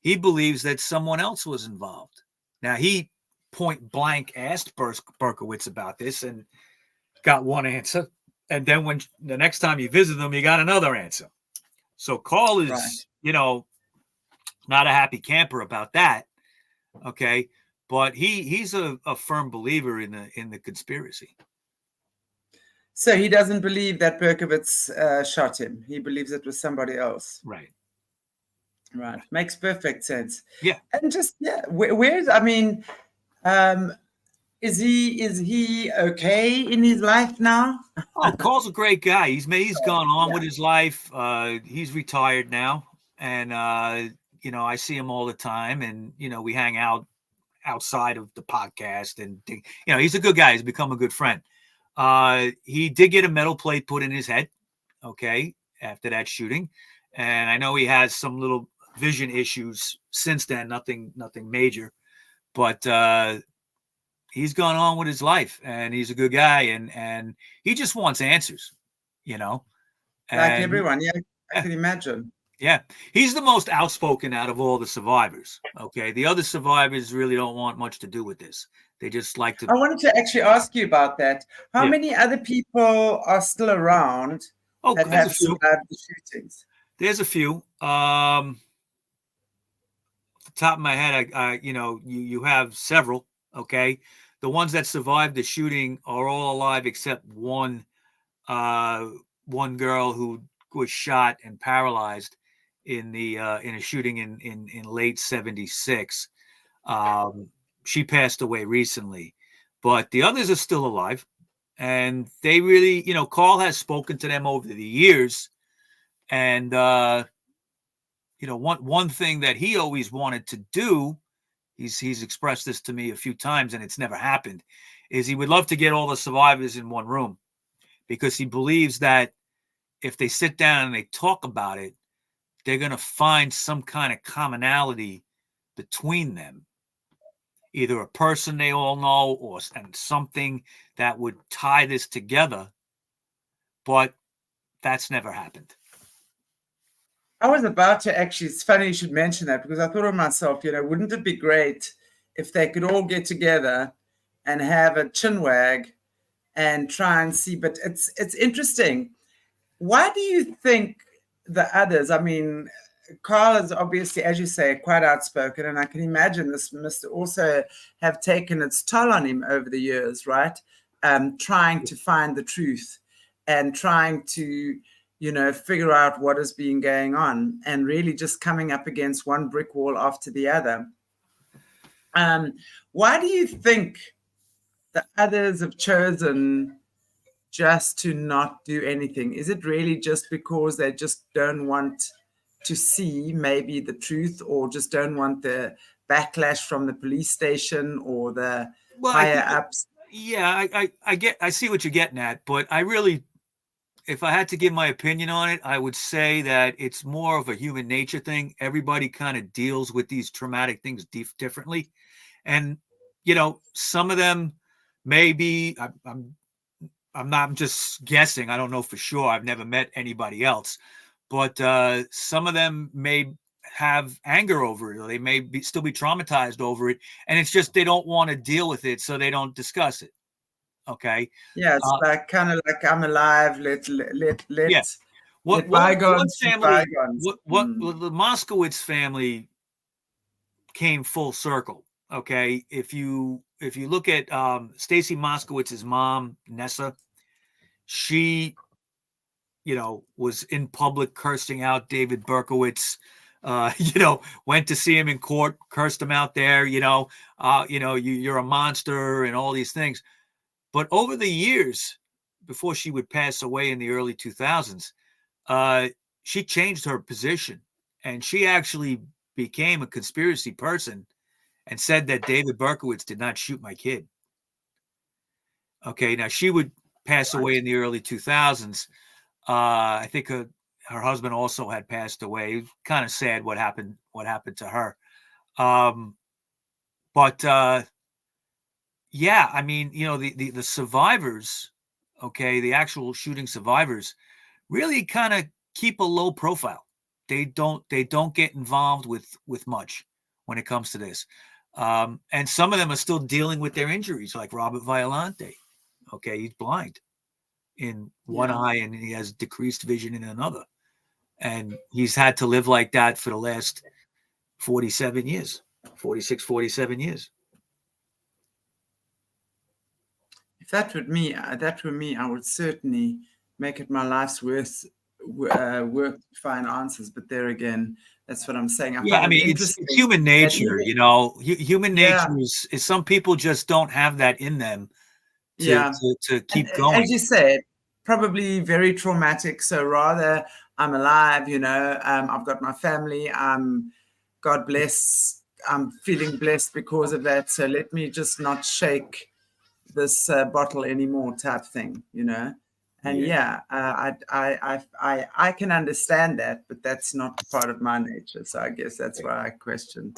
he believes that someone else was involved. Now, he point blank asked Berkowitz about this and got one answer. And then when the next time you visit them, you got another answer. So Carl is, not a happy camper about that. Okay. But he's a firm believer in the conspiracy. So he doesn't believe that Berkowitz shot him. He believes it was somebody else. Right. Right. Makes perfect sense. Yeah. And just, where's, I mean, is he okay in his life now? Oh, Carl's a great guy. He's gone on with his life. He's retired now. And, I see him all the time, and, we hang out outside of the podcast, and, he's a good guy. He's become a good friend. He did get a metal plate put in his head. Okay. After that shooting. And I know he has some little vision issues since then, nothing major, but, he's gone on with his life, and he's a good guy, and he just wants answers, like everyone. Yeah. I can imagine. Yeah. He's the most outspoken out of all the survivors. Okay. The other survivors really don't want much to do with this. They just like to. I wanted to actually ask you about that. How many other people are still around that have survived the shootings? There's a few. Off the top of my head, you have several. Okay. The ones that survived the shooting are all alive except one girl who was shot and paralyzed in a shooting in late 76. she passed away recently, but the others are still alive. And they really, Carl has spoken to them over the years. And, one thing that he always wanted to do, he's expressed this to me a few times and it's never happened, is he would love to get all the survivors in one room, because he believes that if they sit down and they talk about it, they're going to find some kind of commonality between them. Either a person they all know and something that would tie this together. But that's never happened. I was about to actually, it's funny you should mention that, because I thought of myself, wouldn't it be great if they could all get together and have a chinwag and try and see, but it's interesting. Why do you think the others, I mean, Carl is obviously, as you say, quite outspoken, and I can imagine this must also have taken its toll on him over the years, right? Trying to find the truth and trying to, figure out what has been going on, and really just coming up against one brick wall after the other. Why do you think the others have chosen just to not do anything? Is it really just because they just don't want to see maybe the truth, or just don't want the backlash from the police station or the higher ups? Yeah, I see what you're getting at, but I really, if I had to give my opinion on it, I would say that it's more of a human nature thing. Everybody kind of deals with these traumatic things differently. And, some of them maybe, I'm just guessing. I don't know for sure. I've never met anybody else, but some of them may have anger over it, or they may still be traumatized over it. And it's just, they don't want to deal with it, so they don't discuss it. Okay. Yeah, it's like kind of like, I'm alive. Let bygones be bygones. The Moskowitz family came full circle. Okay. If you look at Stacy Moskowitz's mom, Nessa, she, was in public cursing out David Berkowitz. Went to see him in court, cursed him out there. You're a monster and all these things. But over the years, before she would pass away in the early 2000s, she changed her position, and she actually became a conspiracy person and said that David Berkowitz did not shoot my kid. Okay, now she would pass away in the early 2000s. I think her husband also had passed away. Kind of sad what happened to her. Yeah, I mean, the survivors, okay, the actual shooting survivors really kind of keep a low profile. They don't get involved with much when it comes to this. And some of them are still dealing with their injuries, like Robert Violante. Okay, he's blind in one eye and he has decreased vision in another. And he's had to live like that for the last 47 years. If that were me, I would certainly make it my life's work to find answers. But there again, that's what I'm saying. I mean, it's human nature, Human nature is some people just don't have that in them to keep going. As you said, probably very traumatic. So rather, I'm alive, I've got my family. God bless. I'm feeling blessed because of that. So let me just not shake this bottle anymore, type thing, And I can understand that, but that's not part of my nature. So I guess that's why I question.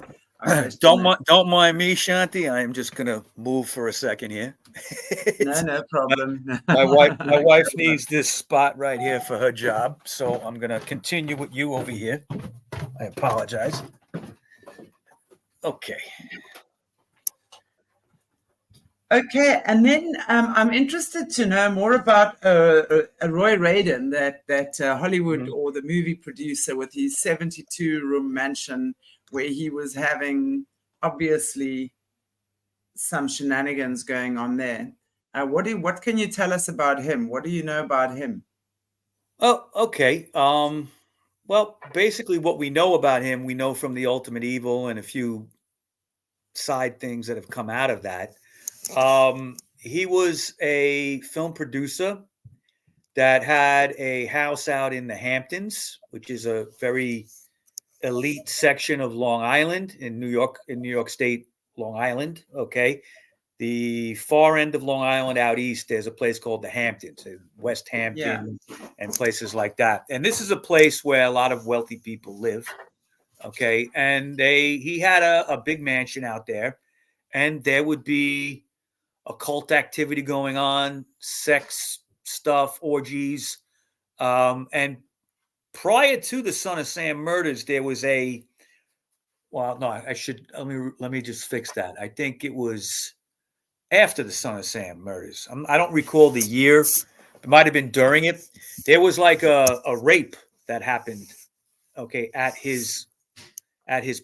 Don't mind me, Shanti. I am just gonna move for a second here. No problem. My wife needs this spot right here for her job, so I'm gonna continue with you over here. I apologize. Okay. Okay, and then I'm interested to know more about Roy Radin, that Hollywood or the movie producer, with his 72-room mansion, where he was having obviously some shenanigans going on there. What can you tell us about him? What do you know about him? Oh, okay. Well, basically, what we know about him, we know from The Ultimate Evil and a few side things that have come out of that. He was a film producer that had a house out in the Hamptons, which is a very elite section of Long Island in New York State, Long Island. Okay. The far end of Long Island out east, there's a place called the Hamptons, West Hampton, and places like that. And this is a place where a lot of wealthy people live. Okay. And he had a big mansion out there, and there would be occult activity going on, sex stuff, orgies. And prior to the Son of Sam murders, there was let me just fix that. I think it was after the Son of Sam murders. I don't recall the year. It might have been during it. There was like a rape that happened, okay, at his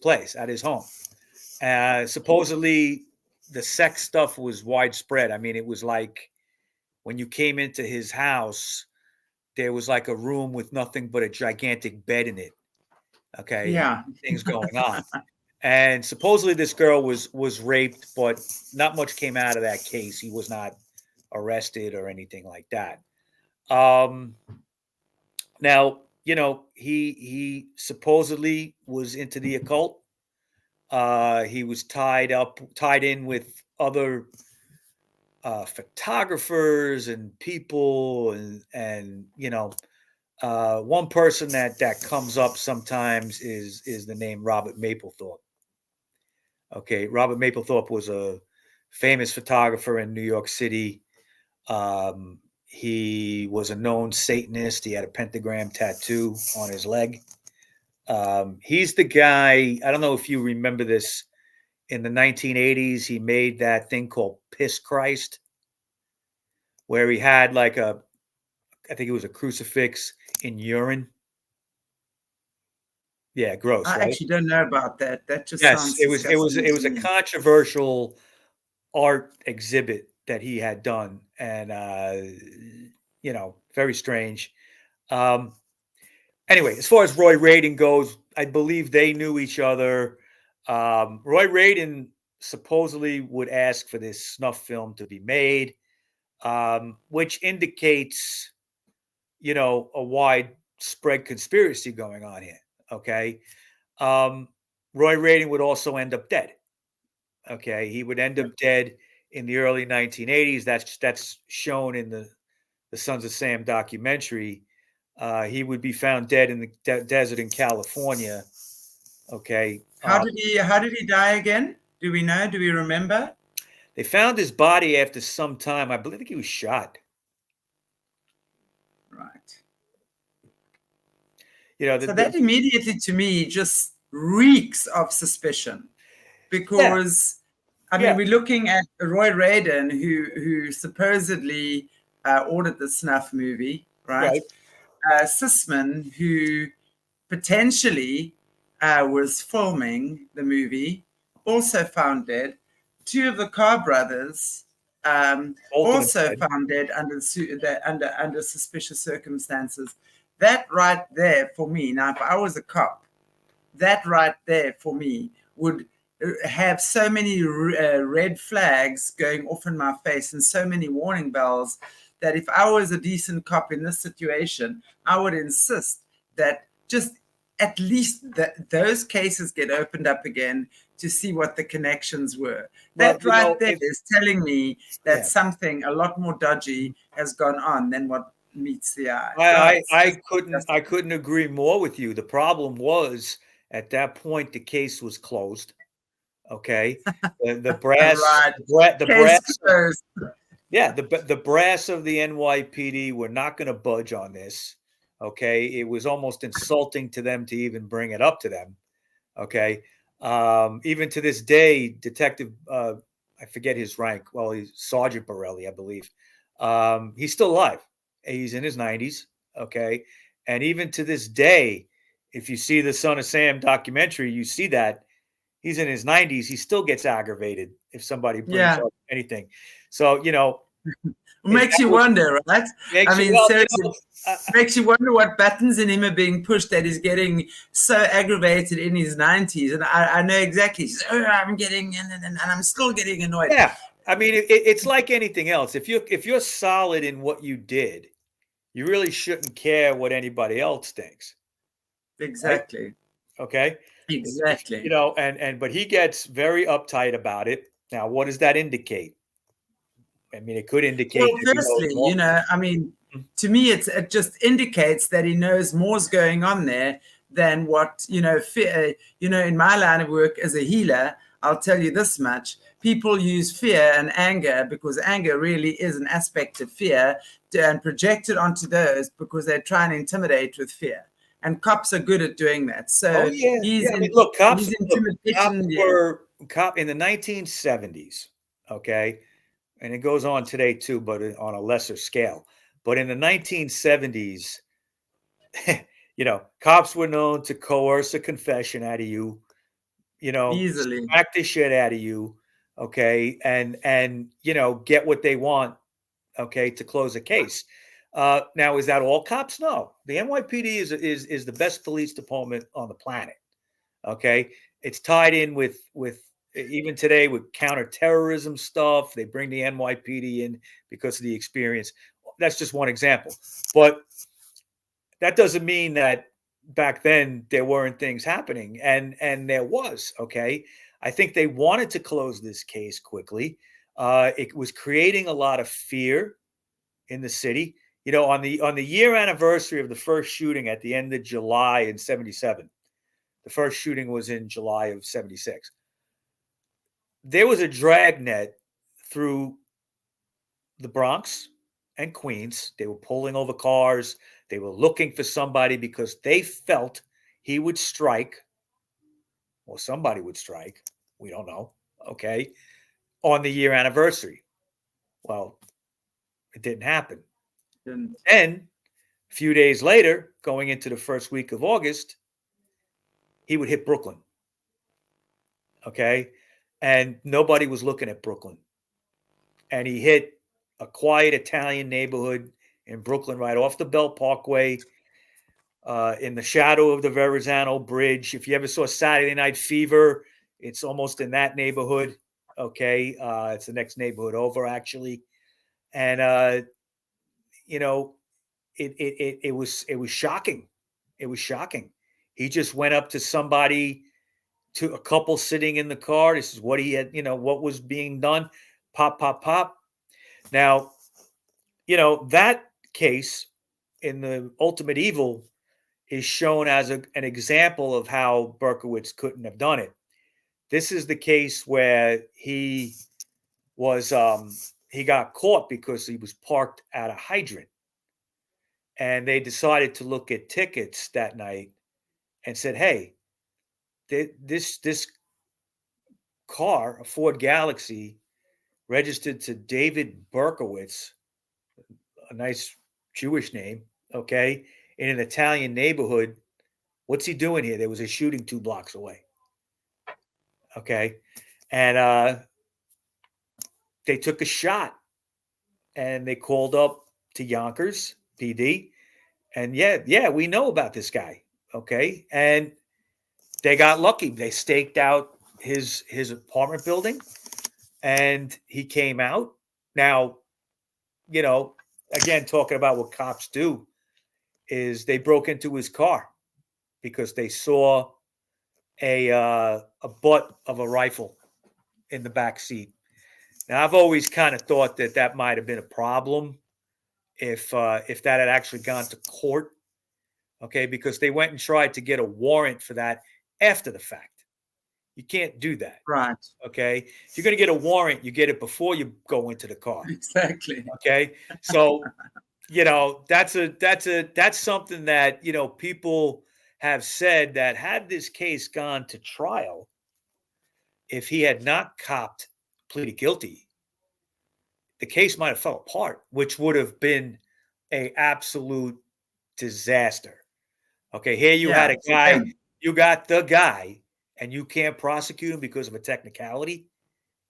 place, at his home. Supposedly the sex stuff was widespread. I mean, it was like when you came into his house, there was like a room with nothing but a gigantic bed in it. Okay. Yeah. Things going on. And supposedly this girl was raped, but not much came out of that case. He was not arrested or anything like that. Now, he supposedly was into the occult. He was tied in with other photographers and people, and one person that comes up sometimes is the name Robert Mapplethorpe. Okay, Robert Mapplethorpe was a famous photographer in New York City. He was a known Satanist. He had a pentagram tattoo on his leg. He's the guy, I don't know if you remember this, in the 1980s, he made that thing called Piss Christ, where he had like I think it was a crucifix in urine. Yeah, gross. I actually don't know about that. That just sounds. It was a controversial art exhibit that he had done, and very strange. Anyway, as far as Roy Radin goes, I believe they knew each other. Roy Radin supposedly would ask for this snuff film to be made, which indicates, a widespread conspiracy going on here. Okay. Roy Radin would also end up dead. Okay. He would end up dead in the early 1980s. That's shown in the Sons of Sam documentary. He would be found dead in the desert in California. Okay. How did he die again? Do we know? Do we remember? They found his body after some time. I believe he was shot. Right. So that immediately to me just reeks of suspicion, because we're looking at Roy Radin, who supposedly ordered the snuff movie, right? Sisman, who potentially was filming the movie, also found dead. Two of the Carr brothers also found dead under suspicious circumstances. That right there for me, now if I was a cop, that right there for me would have so many red flags going off in my face and so many warning bells that if I was a decent cop in this situation, I would insist that just at least those cases get opened up again to see what the connections were. That there is telling me that something a lot more dodgy has gone on than what meets the eye. I couldn't agree more with you. The problem was at that point the case was closed. Okay, the brass, the brass of the NYPD were not going to budge on this. Okay, it was almost insulting to them to even bring it up to them. Okay, even to this day, Detective, I forget his rank. Well, he's Sergeant Borelli, I believe. He's still alive. He's in his 90s. Okay, and even to this day, if you see the Son of Sam documentary, you see that he's in his 90s. He still gets aggravated if somebody brings up anything. So, Makes you wonder, right? I mean, seriously, makes you wonder what buttons in him are being pushed that he's getting so aggravated in his 90s. And I know exactly. He's, I'm getting, and I'm still getting annoyed. Yeah. I mean, it's like anything else. If you're solid in what you did, you really shouldn't care what anybody else thinks. Exactly. Right? Okay. Exactly. You know, but he gets very uptight about it. Now, what does that indicate? I mean, it could indicate. Well, firstly, you know, I mean, to me, it just indicates that he knows more's going on there than what, you know, fear. You know, in my line of work as a healer, I'll tell you this much. People use fear and anger because anger really is an aspect of fear and project it onto those because they're trying to intimidate with fear. And cops are good at doing that. So he's I mean, look, cops, intimidation. were in the 1970s, okay? And it goes on today too, but on a lesser scale. But in the 1970s, you know, cops were known to coerce a confession out of you, you know, easily smack the shit out of you, okay, and you know, get what they want, okay, to close a case. Now, is that all cops? No. The NYPD is the best police department on the planet. Okay, it's tied in with even today with counterterrorism stuff. They bring the NYPD in because of the experience. That's just one example, but that doesn't mean that back then there weren't things happening, and there was. Okay, I think they wanted to close this case quickly. It was creating a lot of fear in the city. You know, on the year anniversary of the first shooting at the end of July in '77, the first shooting was in July of '76. There was a dragnet through the Bronx and Queens. They were pulling over cars. They were looking for somebody because they felt he would strike, or somebody would strike. We don't know. Okay. On the year anniversary. Well, it didn't happen. And a few days later, going into the first week of August, he would hit Brooklyn. Okay. And nobody was looking at Brooklyn. And he hit a quiet Italian neighborhood in Brooklyn, right off the Belt Parkway, in the shadow of the Verrazano Bridge. If you ever saw Saturday Night Fever, it's almost in that neighborhood. Okay. It's the next neighborhood over, actually. And, you know, it was shocking. It was shocking. He just went up to somebody, to a couple sitting in the car. This is what he had, you know, what was being done. Pop, pop, pop. Now, you know, that case in the Ultimate Evil is shown as an example of how Berkowitz couldn't have done it. This is the case where he was, he got caught because he was parked at a hydrant. And they decided to look at tickets that night and said, hey, this car, a Ford Galaxy, registered to David Berkowitz, a nice Jewish name, okay, in an Italian neighborhood. What's he doing here? There was a shooting 2 blocks away. Okay. And they took a shot and they called up to Yonkers PD. And yeah, we know about this guy. Okay. And they got lucky. They staked out his apartment building and he came out. Now, you know, again, talking about what cops do is they broke into his car because they saw a butt of a rifle in the back seat. Now, I've always kind of thought that might have been a problem if that had actually gone to court, okay, because they went and tried to get a warrant for that after the fact. You can't do that. Right. Okay. If you're going to get a warrant, you get it before you go into the car. Exactly. Okay. So, you know, that's something that, you know, people have said that had this case gone to trial, if he had not pleaded guilty, the case might have fell apart, which would have been a absolute disaster. Okay. Here you had a guy, you got the guy, and you can't prosecute him because of a technicality.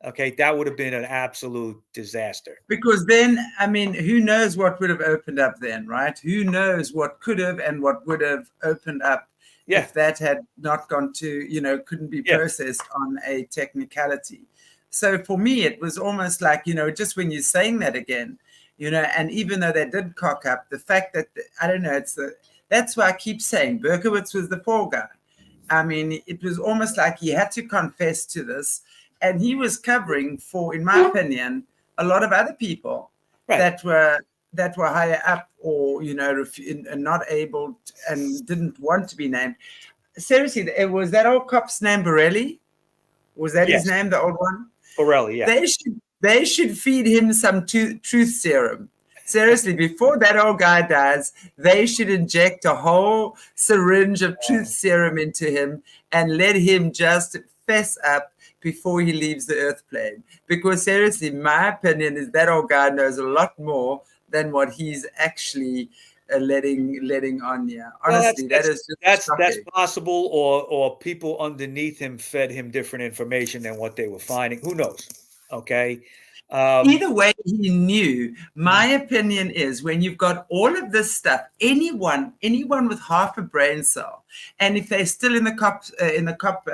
okay, that would have been an absolute disaster. Because then, I mean, who knows what would have opened up then, right? Who knows what could have and what would have opened up if that had not gone to, couldn't be processed on a technicality. So for me, it was almost like, just when you're saying that again, and even though they did cock up, the fact that, I don't know, that's why I keep saying Berkowitz was the fall guy. I mean, it was almost like he had to confess to this, and he was covering for, in my opinion, a lot of other people that were higher up or, not able to, and didn't want to be named. Seriously, it was that old cop's name, Borelli? Was that his name, the old one? Borelli, yeah. They should feed him some truth serum. Seriously, before that old guy dies, they should inject a whole syringe of truth serum into him and let him just fess up before he leaves the earth plane. Because seriously, my opinion is that old guy knows a lot more than what he's actually letting on. Yeah, honestly, that's possible. Or people underneath him fed him different information than what they were finding. Who knows? Okay. Either way, he knew. My opinion is when you've got all of this stuff, anyone with half a brain cell, and if they're still in the cop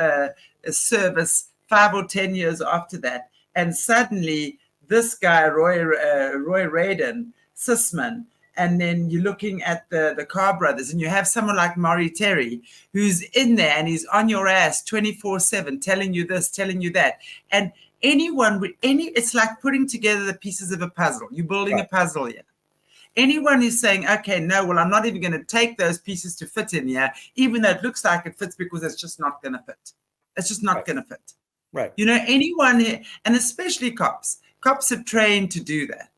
service 5 or 10 years after that, and suddenly this guy Roy Radin, Sisman, and then you're looking at the Carr brothers, and you have someone like Maury Terry who's in there and he's on your ass 24/7, telling you this, telling you that, and it's like putting together the pieces of a puzzle. You're building a puzzle here. Anyone who's saying, okay, no, well, I'm not even going to take those pieces to fit in here, even though it looks like it fits, because it's just not going to fit. It's just not going to fit. Right. Anyone here, and especially cops are trained to do that.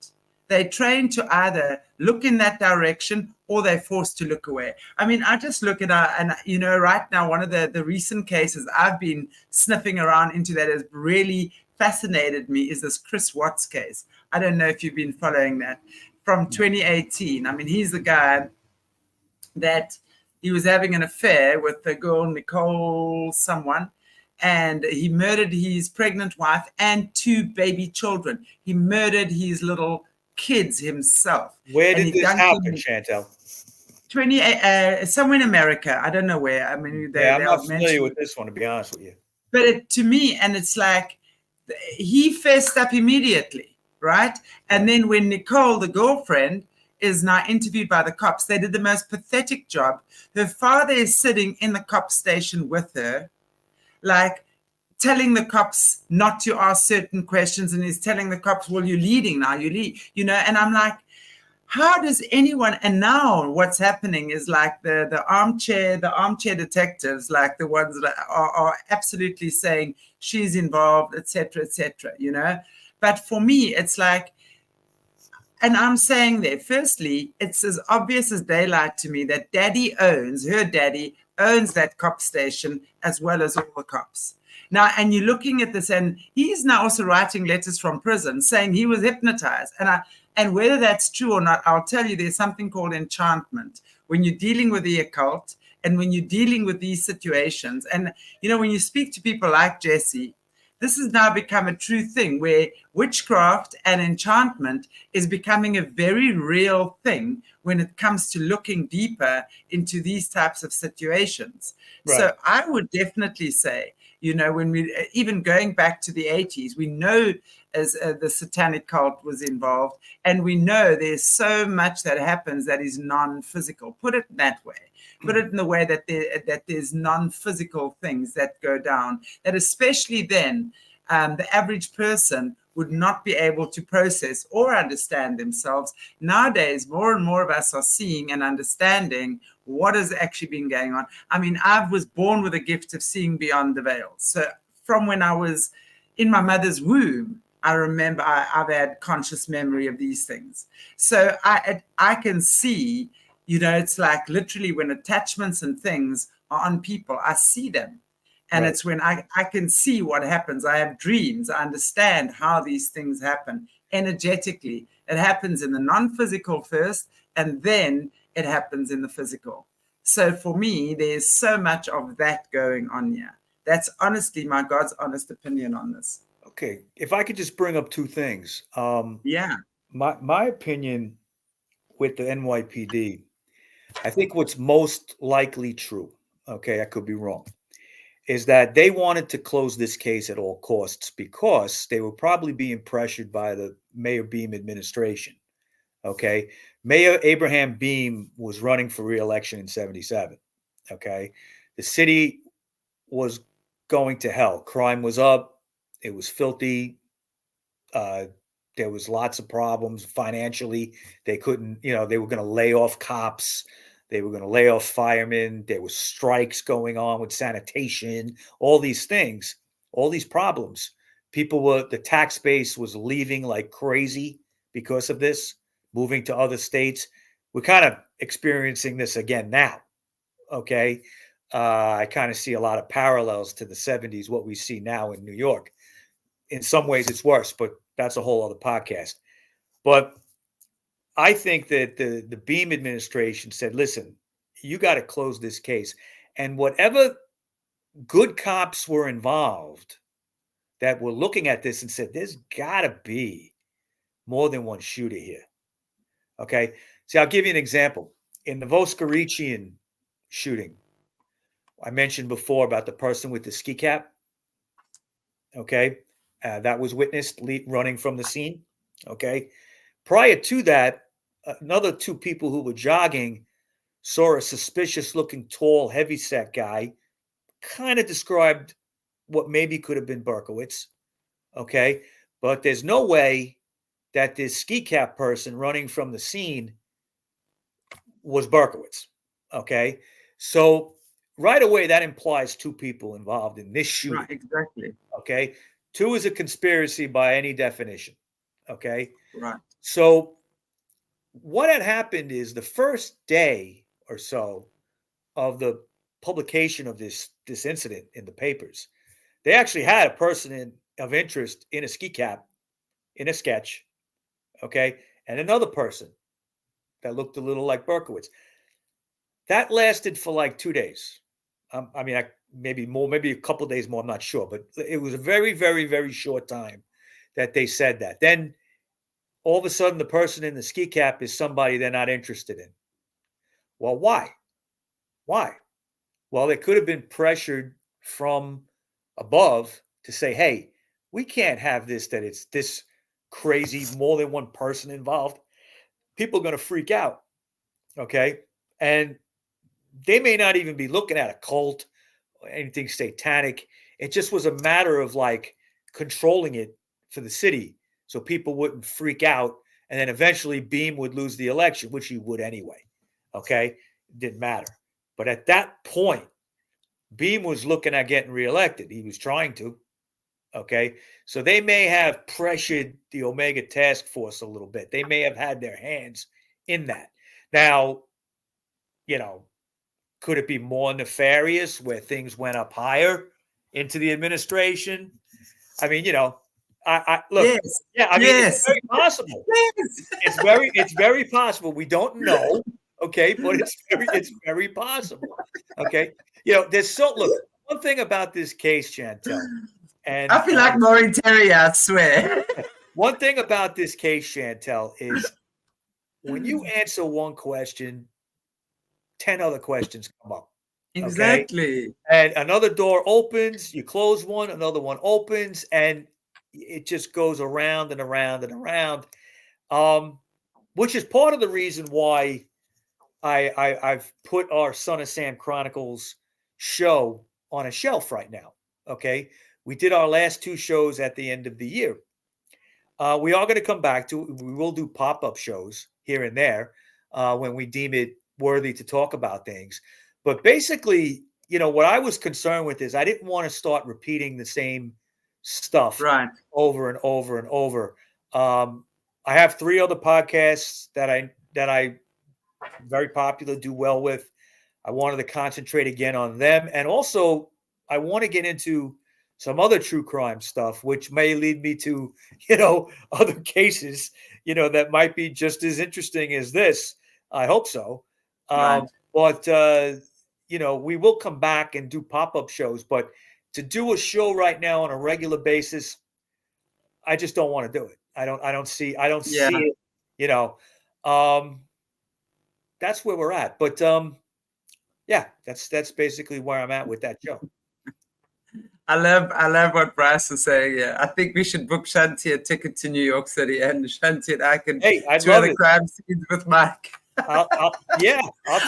They're trained to either look in that direction or they're forced to look away. I mean, I just look at right now, one of the recent cases I've been sniffing around into that has really fascinated me is this Chris Watts case. I don't know if you've been following that from 2018. I mean, he's the guy that he was having an affair with the girl, Nicole someone, and he murdered his pregnant wife and 2 baby children. He murdered his little kids himself. Where did this happen, Chantelle? 28, somewhere in America. I don't know where. I mean, I'm not familiar with this one, to be honest with you. But to me, and it's like, he fessed up immediately, right? And then when Nicole, the girlfriend, is now interviewed by the cops, they did the most pathetic job. Her father is sitting in the cop station with her, like telling the cops not to ask certain questions, and he's telling the cops, well, you're leading now, you lead, and I'm like, how does anyone, and now what's happening is like the armchair detectives, like the ones that are absolutely saying she's involved, etc., But for me, it's like, and I'm saying there, firstly, it's as obvious as daylight to me that her daddy owns that cop station as well as all the cops. Now, and you're looking at this, and he's now also writing letters from prison saying he was hypnotized. And whether that's true or not, I'll tell you, there's something called enchantment when you're dealing with the occult and when you're dealing with these situations. And, when you speak to people like Jesse, this has now become a true thing where witchcraft and enchantment is becoming a very real thing when it comes to looking deeper into these types of situations. Right. So I would definitely say, when we, even going back to the 80s, we know as the satanic cult was involved, and we know there's so much that happens that is non-physical. Put it that way. Put it in the way that there's non-physical things that go down, that especially then the average person would not be able to process or understand themselves. Nowadays, more and more of us are seeing and understanding what has actually been going on. I mean, I was born with a gift of seeing beyond the veil. So from when I was in my mother's womb, I remember I've had conscious memory of these things. So I can see, it's like literally when attachments and things are on people, I see them. And It's when I can see what happens. I have dreams. I understand how these things happen energetically. It happens in the non-physical first, and then it happens in the physical. So for me, there's so much of that going on here. That's honestly my God's honest opinion on this. Okay, if I could just bring up two things. Yeah. My opinion with the NYPD, I think what's most likely true, okay, I could be wrong, is that they wanted to close this case at all costs because they were probably being pressured by the Mayor Beam administration. Okay. Mayor Abraham Beam was running for re-election in 77. Okay. The city was going to hell. Crime was up. It was filthy. There was lots of problems financially. They couldn't, they were going to lay off cops. They were going to lay off firemen. There was strikes going on with sanitation, all these things, all these problems. The tax base was leaving like crazy because of this, moving to other states. We're kind of experiencing this again now. Okay. I kind of see a lot of parallels to the 70s, what we see now in New York. In some ways it's worse, but that's a whole other podcast. But I think that the Beam administration said, listen, you got to close this case. And whatever good cops were involved that were looking at this and said, there's got to be more than one shooter here. Okay. See, I'll give you an example. In the Voskerichian shooting, I mentioned before about the person with the ski cap. Okay. That was witnessed running from the scene. Okay. Prior to that, another two people who were jogging saw a suspicious looking, tall, heavyset guy, kind of described what maybe could have been Berkowitz. Okay. But there's no way that this ski cap person running from the scene was Berkowitz. Okay. So right away, that implies two people involved in this shooting. Right, exactly. Okay. Two is a conspiracy by any definition. Okay. Right. So what had happened is the first day or so of the publication of this incident in the papers, they actually had a person of interest in a ski cap in a sketch. Okay. And another person that looked a little like Berkowitz. That lasted for like 2 days. Maybe more, maybe a couple days more. I'm not sure, but it was a very, very, very short time that they said that. Then all of a sudden, the person in the ski cap is somebody they're not interested in. Well, why? Why? Well, they could have been pressured from above to say, hey, we can't have this, that it's this crazy, more than one person involved. People are going to freak out. Okay. And they may not even be looking at a cult or anything satanic. It just was a matter of like controlling it for the city so people wouldn't freak out. And then eventually Beam would lose the election, which he would anyway. Okay. It didn't matter. But at that point, Beam was looking at getting reelected. He was trying to. Okay. So they may have pressured the Omega Task Force a little bit. They may have had their hands in that. Now, could it be more nefarious where things went up higher into the administration? I mean, I look. Yes. Yeah, I mean, yes. It's very possible. Yes. It's very possible. We don't know, okay, but it's very possible. Okay. Look, one thing about this case, Chantelle, and I feel like Maureen Terry, I swear. One thing about this case, Chantelle, is when you answer one question, 10 other questions come up. Okay? Exactly. And another door opens, you close one, another one opens, and it just goes around and around and around, which is part of the reason why I've put our Son of Sam Chronicles show on a shelf right now. Okay. We did our last 2 shows at the end of the year. We are going to come back to it. We will do pop-up shows here and there when we deem it worthy to talk about things. But basically, what I was concerned with is I didn't want to start repeating the same stuff over and over and over. I have 3 other podcasts that I very popular, do well with. I wanted to concentrate again on them. And also I want to get into some other true crime stuff, which may lead me to, other cases, that might be just as interesting as this. I hope so. But, we will come back and do pop-up shows. But to do a show right now on a regular basis, I just don't want to do it. I don't see Yeah. it, you know. That's where we're at. But yeah, that's basically where I'm at with that show. I love what Bryce is saying. Yeah, I think we should book Shanti a ticket to New York City, and Shanti and I can tour the crime scenes with Mike. I'll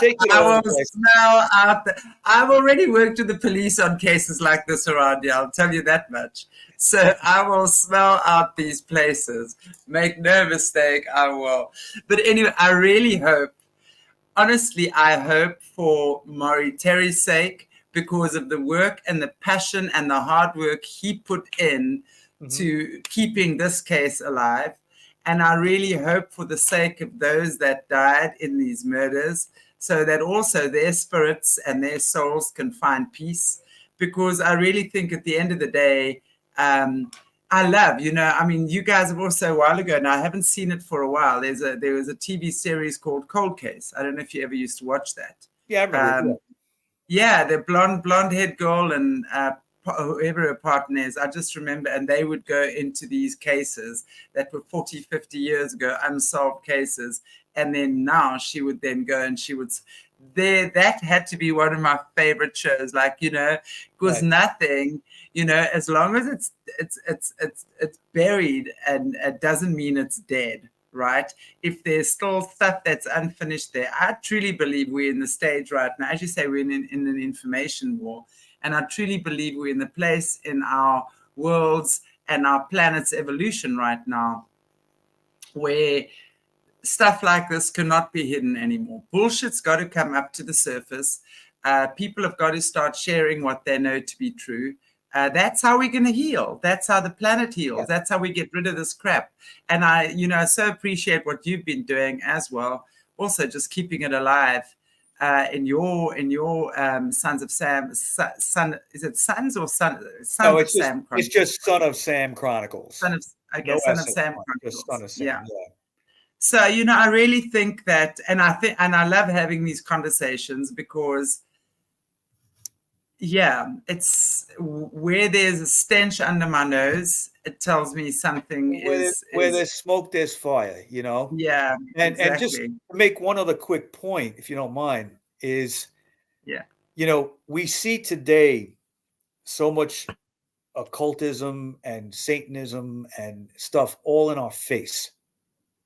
take you. I will smell out. I've already worked with the police on cases like this around here. I'll tell you that much. So I will smell out these places. Make no mistake, I will. But anyway, I really hope. Honestly, I hope for Maury Terry's sake, because of the work and the passion and the hard work he put in to keeping this case alive. And I really hope for the sake of those that died in these murders, so that also their spirits and their souls can find peace. Because I really think at the end of the day, I love, I mean, you guys have also a while ago, and I haven't seen it for a while. There was a TV series called Cold Case. I don't know if you ever used to watch that. Yeah, I remember. Yeah, the blonde-haired girl and whoever her partner is, I just remember, and they would go into these cases that were 40, 50 years ago, unsolved cases. And then now she would then go and she would, that had to be one of my favorite shows. Like, because nothing, as long as it's buried, and it doesn't mean it's dead. Right? If there's still stuff that's unfinished there, I truly believe we're in the stage right now. As you say, we're in an information war. And I truly believe we're in the place in our world's and our planet's evolution right now where stuff like this cannot be hidden anymore. Bullshit's got to come up to the surface. People have got to start sharing what they know to be true. That's how we're going to heal. That's how the planet heals. Yeah. That's how we get rid of this crap. And I so appreciate what you've been doing as well. Also, just keeping it alive in your Sons of Sam. Son, is it Sons or Son? No, it's just Sam. It's just Son of Sam Chronicles. Son of Sam Chronicles. Son of Sam. Yeah. So I really think that, and I love having these conversations because. Yeah, it's where there's a stench under my nose. It tells me something where there's smoke, there's fire. Yeah, and just to make one other quick point, if you don't mind, is we see today so much occultism and Satanism and stuff all in our face.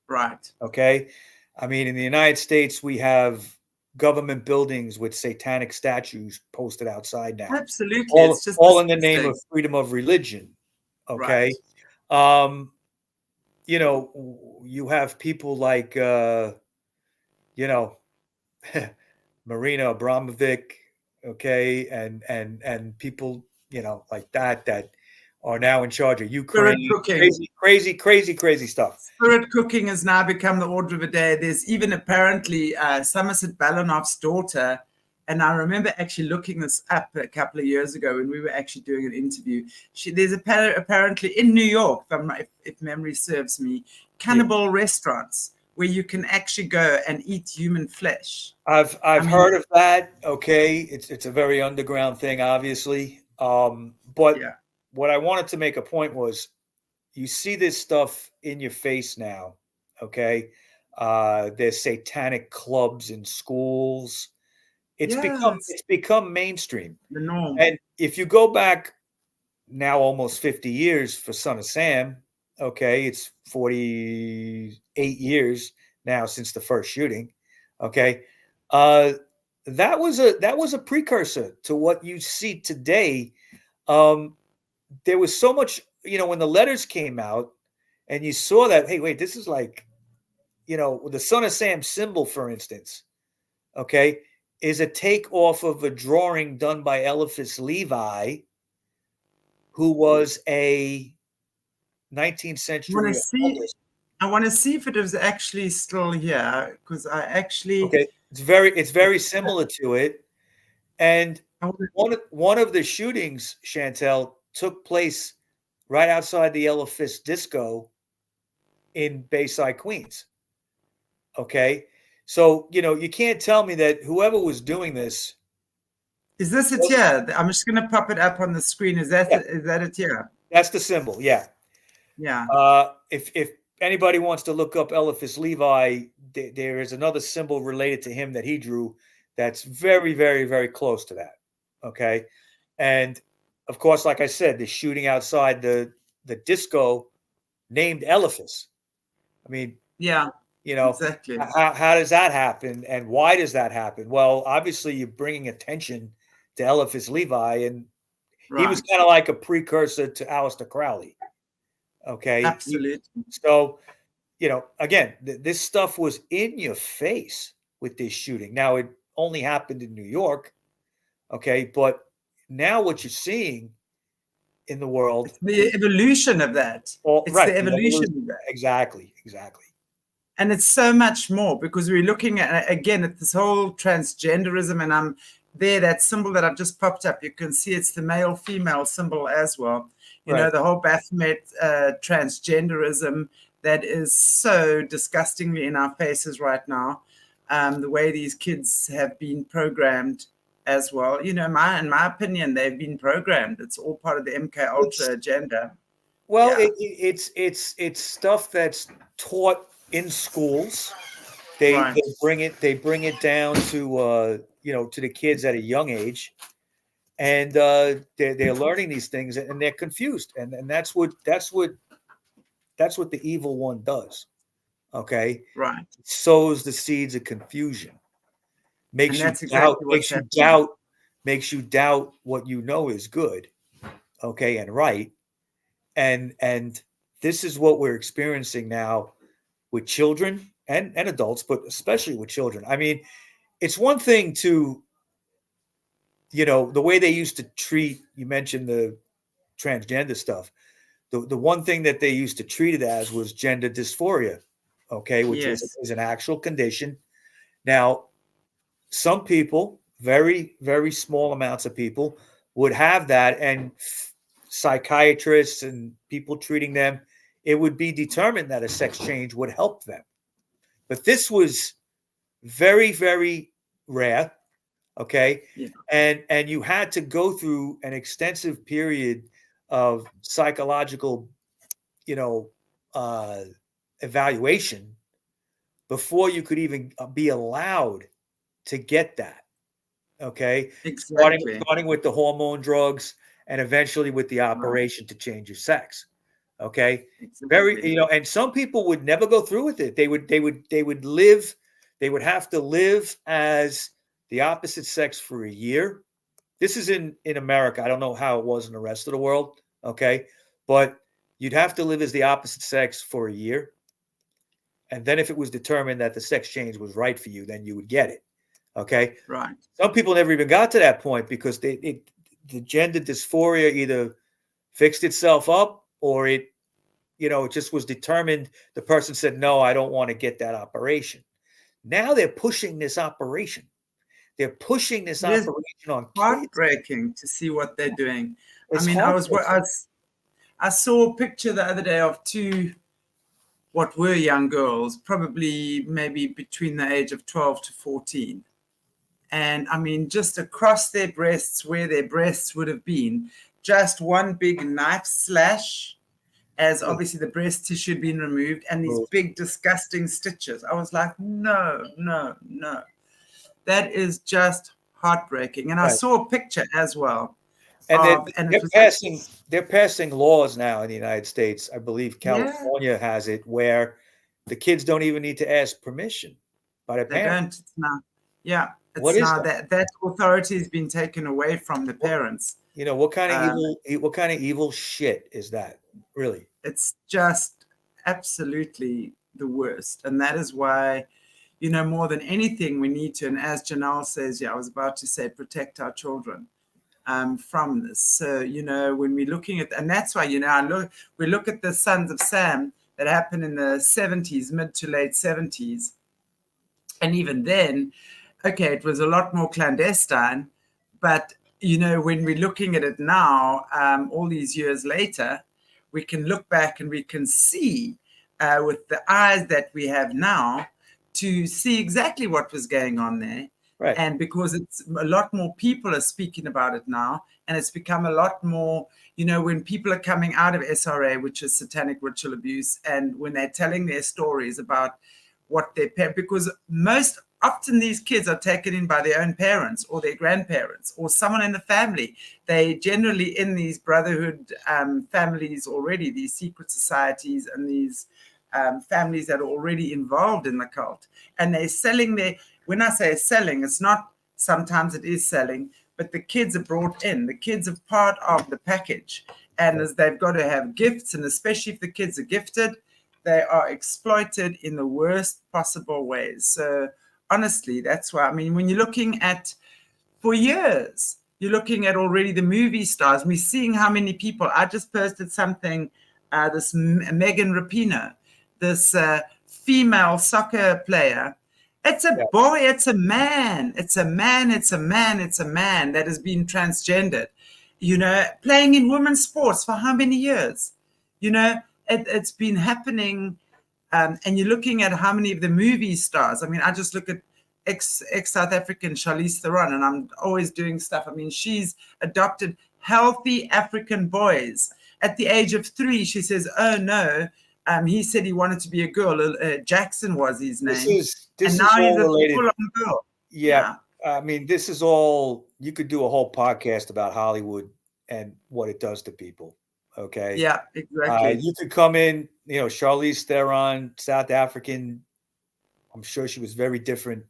Right. Okay. I mean, in the United States, we have government buildings with satanic statues posted outside now. Absolutely. All in the name of freedom of religion. Okay. Right. You have people like, Marina Abramovic, okay, and people, like that are now in charge of Ukraine. Crazy stuff. Spirit cooking has now become the order of the day. There's even apparently Somerset Balanoff's daughter, and I remember actually looking this up a couple of years ago when we were actually doing an interview. There's apparently in New York, if memory serves me, cannibal restaurants where you can actually go and eat human flesh. I've heard of that. Okay, it's a very underground thing, obviously, but. Yeah. What I wanted to make a point was you see this stuff in your face now, okay? There's satanic clubs in schools. It's become mainstream. The norm. And if you go back now almost 50 years for Son of Sam, okay, it's 48 years now since the first shooting, okay? That was a precursor to what you see today. There was so much, when the letters came out and you saw that, hey, wait, this is like, the Son of Sam symbol, for instance, okay, is a take off of a drawing done by Eliphas Levi, who was a 19th century. I want to see if it was actually still here, because I actually. Okay, it's very similar to it. And one of the shootings, Chantelle, took place right outside the Eliphas Disco in Bayside, Queens. Okay. So, you can't tell me that whoever was doing this. Is this it here? I'm just going to pop it up on the screen. Is that it here? That's the symbol. Yeah. Yeah. If anybody wants to look up Eliphas Levi, there is another symbol related to him that he drew that's very, very, very close to that. Okay. And of course, like I said, the shooting outside the disco named Eliphas. I mean, yeah, exactly. how does that happen? And why does that happen? Well, obviously you're bringing attention to Eliphas Levi, and he was kind of like a precursor to Aleister Crowley. Okay. Absolutely. So, again, this stuff was in your face with this shooting. Now, it only happened in New York. Okay. But now what you're seeing in the world. It's the evolution of that. The evolution of that. Exactly. And it's so much more, because we're looking at, again, at this whole transgenderism, and I'm there, that symbol that I've just popped up, you can see it's the male-female symbol as well. You know, the whole Baphomet transgenderism that is so disgustingly in our faces right now. The way these kids have been programmed as well. You know, in my opinion, they've been programmed. It's all part of the MK Ultra agenda. Well, it's stuff that's taught in schools. They bring it down to to the kids at a young age, and they're learning these things, and they're confused, and that's what the evil one does. Okay, right? Sows the seeds of confusion, makes you doubt what you know is good, okay, and right, and this is what we're experiencing now with children and adults, but especially with children. I mean, it's one thing to, the way they used to treat, you mentioned the transgender stuff. The one thing that they used to treat it as was gender dysphoria, okay, which is an actual condition. Now, some people, very, very small amounts of people, would have that, and psychiatrists and people treating them, it would be determined that a sex change would help them. But this was very, very rare, okay? Yeah. And you had to go through an extensive period of psychological, evaluation before you could even be allowed to get that, okay? Exactly. Starting with the hormone drugs and eventually with the operation to change your sex. Okay. Exactly. Very, and some people would never go through with it. They would have to live as the opposite sex for a year. This is in America. I don't know how it was in the rest of the world. Okay. But you'd have to live as the opposite sex for a year. And then if it was determined that the sex change was right for you, then you would get it. Okay. Right. Some people never even got to that point because the gender dysphoria either fixed itself up or it just was determined. The person said, no, I don't want to get that operation. Now they're pushing this operation. They're pushing this operation on kids. Heartbreaking to see what they're doing. I saw a picture the other day of two what were young girls, probably maybe between the age of 12 to 14. And I mean, just across their breasts, where their breasts would have been, just one big knife slash, as obviously the breast tissue had been removed, and these big, disgusting stitches. I was like, no. That is just heartbreaking. And I saw a picture as well. And they're passing laws now in the United States. I believe California has it, where the kids don't even need to ask permission by their parents. They don't. It's now that authority has been taken away from the parents. What kind of evil shit is that, really? It's just absolutely the worst. And that is why, more than anything, we need to, and as Janelle says, I was about to say, protect our children from this. So, when we're looking at, and that's why, we look at the Sons of Sam that happened in the 70s, mid to late 70s. And even then, okay, it was a lot more clandestine, but, when we're looking at it now, all these years later, we can look back and we can see with the eyes that we have now to see exactly what was going on there. Right. And because it's a lot more people are speaking about it now, and it's become a lot more, when people are coming out of SRA, which is satanic ritual abuse, and when they're telling their stories about what their parents, because most often these kids are taken in by their own parents or their grandparents or someone in the family. They generally in these brotherhood families already, these secret societies and these families that are already involved in the cult. And they're selling when I say selling, it's not, sometimes it is selling, but the kids are brought in. The kids are part of the package. And as they've got to have gifts, and especially if the kids are gifted, they are exploited in the worst possible ways. So honestly, that's why, when you're looking at, for years, you're looking at already the movie stars. We're seeing how many people, I just posted something, this Megan Rapinoe, this female soccer player. It's a boy, it's a man, it's a man that has been transgendered, playing in women's sports for how many years? It's been happening. And you're looking at how many of the movie stars. I just look at ex-South African Charlize Theron, and I'm always doing stuff. She's adopted healthy African boys. At the age of 3, she says, oh, no, he said he wanted to be a girl. Jackson was his name. This and is now all he's a related. full-on girl. Yeah. This is all, you could do a whole podcast about Hollywood and what it does to people. Okay. Yeah, exactly. You could come in, Charlize Theron, South African. I'm sure she was very different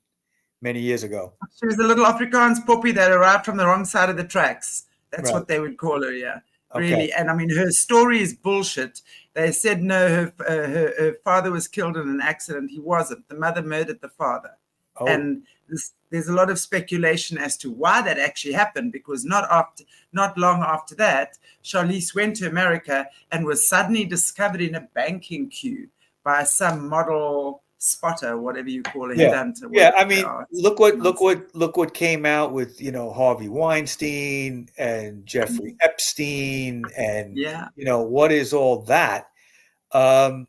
many years ago. She was a little Afrikaans poppy that arrived from the wrong side of the tracks. That's right. what they would call her. Yeah, okay. Really. And her story is bullshit. They said no, her father was killed in an accident. He wasn't. The mother murdered the father. Oh. And there's a lot of speculation as to why that actually happened, because not long after that, Charlize went to America and was suddenly discovered in a banking queue by some model spotter, whatever you call it. Look what came out with Harvey Weinstein and Jeffrey Epstein and what is all that, and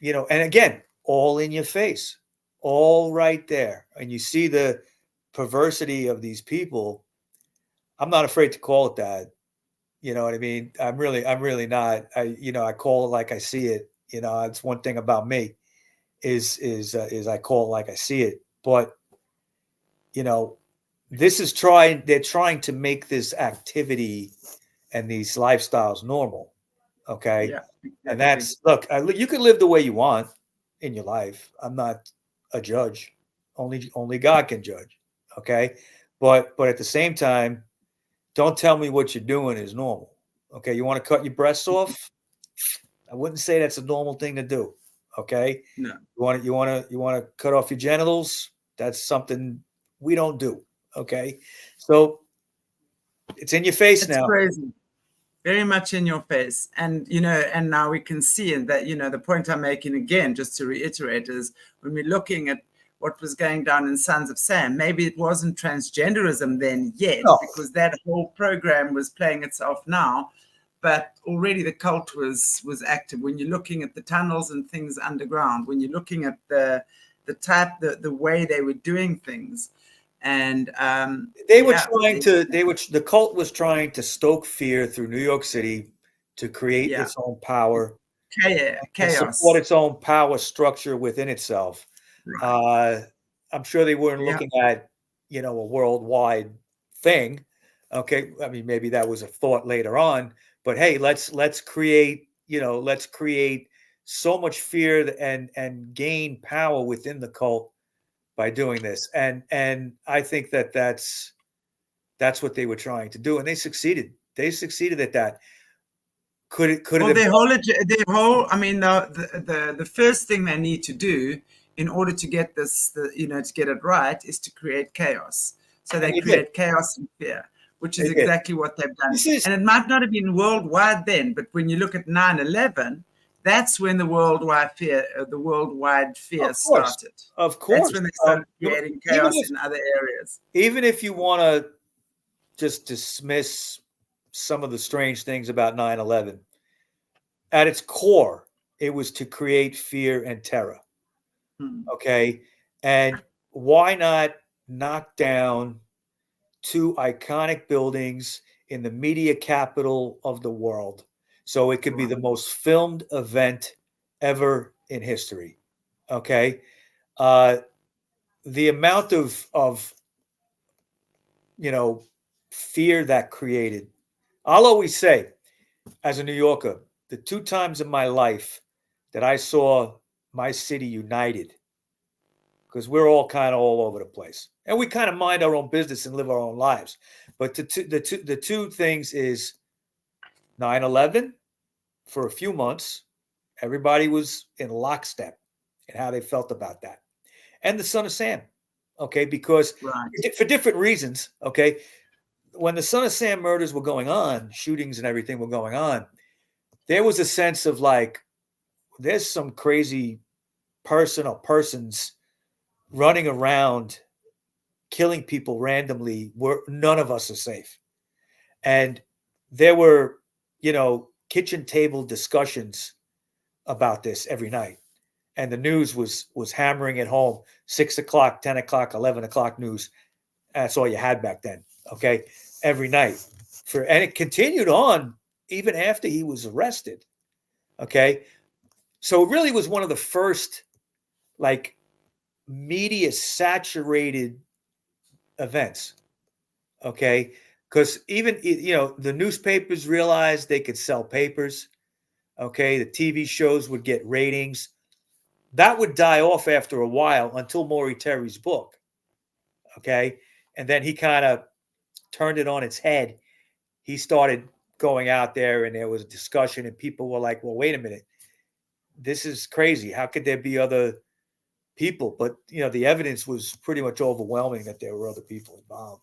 again, all in your face. All right there. And you see the perversity of these people. I'm not afraid to call it that. You know what I mean? I'm really not. I call it like I see it. It's one thing about me is I call it like I see it. But, they're trying to make this activity and these lifestyles normal. Okay. Yeah, exactly. And that's, you can live the way you want in your life. I'm not a judge. Only God can judge. Okay. But at the same time, don't tell me what you're doing is normal. Okay. You want to cut your breasts off? I wouldn't say that's a normal thing to do. Okay. No. You want to cut off your genitals? That's something we don't do. Okay. So it's in your face now. It's crazy. Very much in your face. And, and now we can see that, the point I'm making again, just to reiterate, is when we're looking at what was going down in Sons of Sam, maybe it wasn't transgenderism then yet, because that whole program was playing itself now, but already the cult was active. When you're looking at the tunnels and things underground, when you're looking at the way they were doing things. And the cult was trying to stoke fear through New York City to create its own power, chaos, support its own power structure within itself. Right. I'm sure they weren't looking at a worldwide thing. Okay, maybe that was a thought later on, but hey, let's create so much fear and gain power within the cult by doing this, and I think that's what they were trying to do, and they succeeded. They succeeded at that. Could it? Well, the first thing they need to do in order to get this, to get it right, is to create chaos. So they create chaos and fear, which is exactly what they've done. And it might not have been worldwide then, but when you look at 9/11. That's when the worldwide fear started. Of course. That's when they started creating chaos in other areas. Even if you want to just dismiss some of the strange things about 9/11, at its core, it was to create fear and terror. Okay. And why not knock down two iconic buildings in the media capital of the world. So it could be the most filmed event ever in history. Okay. The amount of fear that created. I'll always say, as a New Yorker, the two times in my life that I saw my city united, because we're all kind of all over the place, and we kind of mind our own business and live our own lives. But the two things is 9/11. For a few months, everybody was in lockstep in how they felt about that, and the Son of Sam. Okay, because for different reasons. Okay, when the Son of Sam murders were going on, shootings and everything were going on, there was a sense of like, there's some crazy person or persons running around killing people randomly where none of us are safe. And there were, kitchen table discussions about this every night. And the news was hammering it home. 6 o'clock, 10 o'clock, 11 o'clock news. That's all you had back then. Okay. Every night. And it continued on even after he was arrested. Okay. So it really was one of the first like media saturated events. Okay. Because even, the newspapers realized they could sell papers. Okay. The TV shows would get ratings. That would die off after a while until Maury Terry's book. Okay. And then he kind of turned it on its head. He started going out there and there was a discussion and people were like, well, wait a minute. This is crazy. How could there be other people? But, the evidence was pretty much overwhelming that there were other people involved.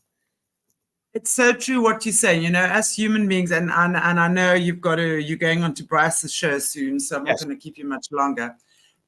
It's so true what you're saying, as human beings, and I know you're going on to Bryce's show soon, so I'm not going to keep you much longer.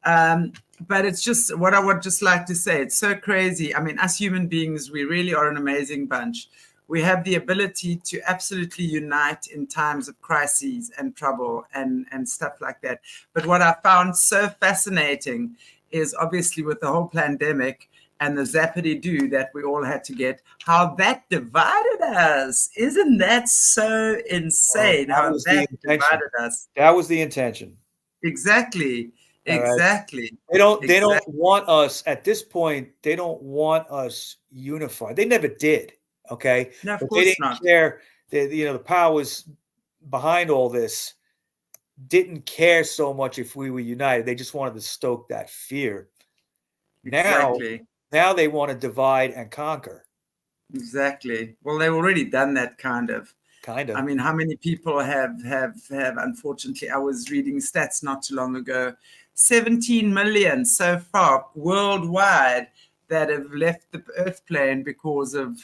But it's just what I would just like to say. It's so crazy. I mean, as human beings, we really are an amazing bunch. We have the ability to absolutely unite in times of crises and trouble and stuff like that. But what I found so fascinating is obviously with the whole pandemic and the zappity-doo that we all had to get, how that divided us. Isn't that so insane? How that divided us. That was the intention. Exactly. Exactly. Right. They don't want us at this point. They don't want us unified. They never did. Okay. No, of but course they didn't not. care. The powers behind all this didn't care so much if we were united. They just wanted to stoke that fear. Exactly. Now they want to divide and conquer. Exactly. Well, they've already done that kind of. I mean, how many people have unfortunately, I was reading stats not too long ago, 17 million so far worldwide that have left the Earth plane because of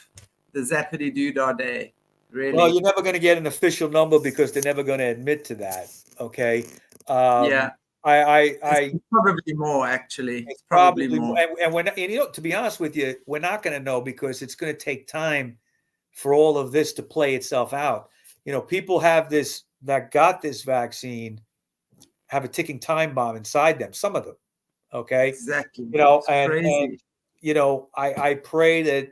the zappity-doo-dah day. Really? Well, you're never going to get an official number because they're never going to admit to that. Okay. Yeah. It's probably more, actually. It's probably more. And to be honest with you, we're not going to know because it's going to take time for all of this to play itself out. People that got this vaccine have a ticking time bomb inside them. Some of them. Okay. Exactly. And I pray that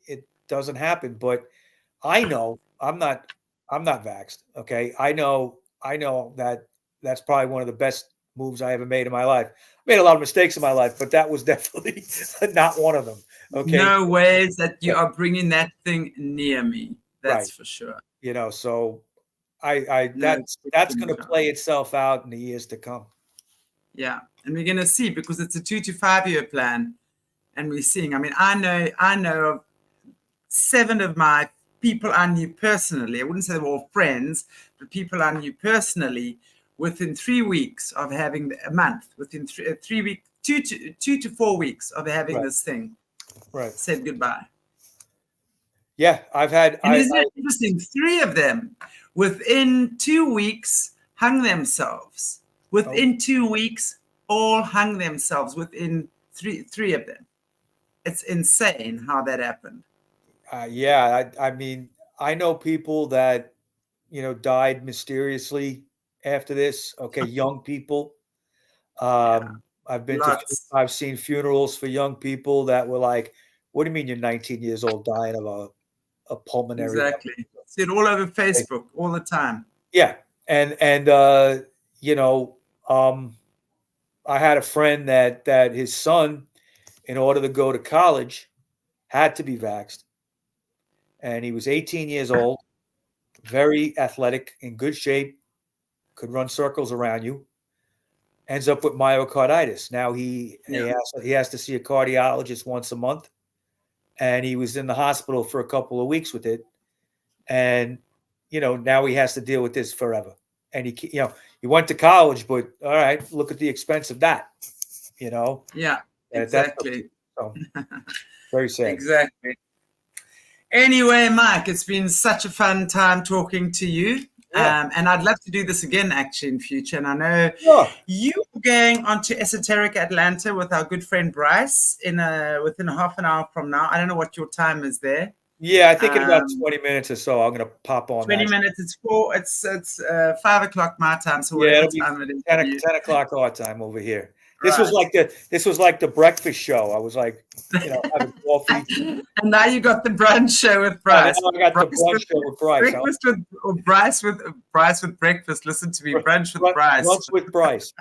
it doesn't happen, but I know I'm not vaxxed. Okay. I know that that's probably one of the best moves I ever made in my life. I made a lot of mistakes in my life, but that was definitely not one of them. Okay. No ways that you are bringing that thing near me. That's for sure. So that's going to play itself out in the years to come. Yeah. And we're going to see, because it's a 2 to 5 year plan. And we're seeing, I mean, I know of 7 of my people I knew personally. I wouldn't say they were all friends, but people I knew personally within 3 weeks of having a month, within 3 weeks, 2 to 4 weeks of having this thing. Right. Said goodbye. Yeah, I've had. And isn't it interesting? 3 of them within 2 weeks hung themselves. Within 2 weeks, all hung themselves within three of them. It's insane how that happened. I mean, I know people that, died mysteriously after this. Okay. Young people. I've seen funerals for young people that were like What do you mean you're 19 years old dying of a pulmonary? Exactly. See it all over Facebook all the time. Yeah. And you know, I had a friend that his son, in order to go to college, had to be vaxxed. And he was 18 years old, very athletic, in good shape, could run circles around you. Ends up with myocarditis. Now he has to see a cardiologist once a month. And he was in the hospital for a couple of weeks with it. And, you know, now he has to deal with this forever. And he went to college, but all right, look at the expense of that, you know? Yeah, exactly. So, very sad. Exactly. Anyway, Mike, it's been such a fun time talking to you. Yeah. And I'd love to do this again, actually, in future. And I know you're going on to Esoteric Atlanta with our good friend Bryce within half an hour from now. I don't know what your time is there. Yeah, I think in about 20 minutes or so, I'm going to pop on. 20 minutes. It's 5 o'clock my time. So yeah, it'll be time 10 o'clock our time over here. This was like the breakfast show. I was like, you know, having coffee. And now you got the brunch show with Bryce. I got the brunch show with Bryce. Breakfast with Bryce with breakfast. Listen to me, brunch with Bryce. Brunch with Bryce.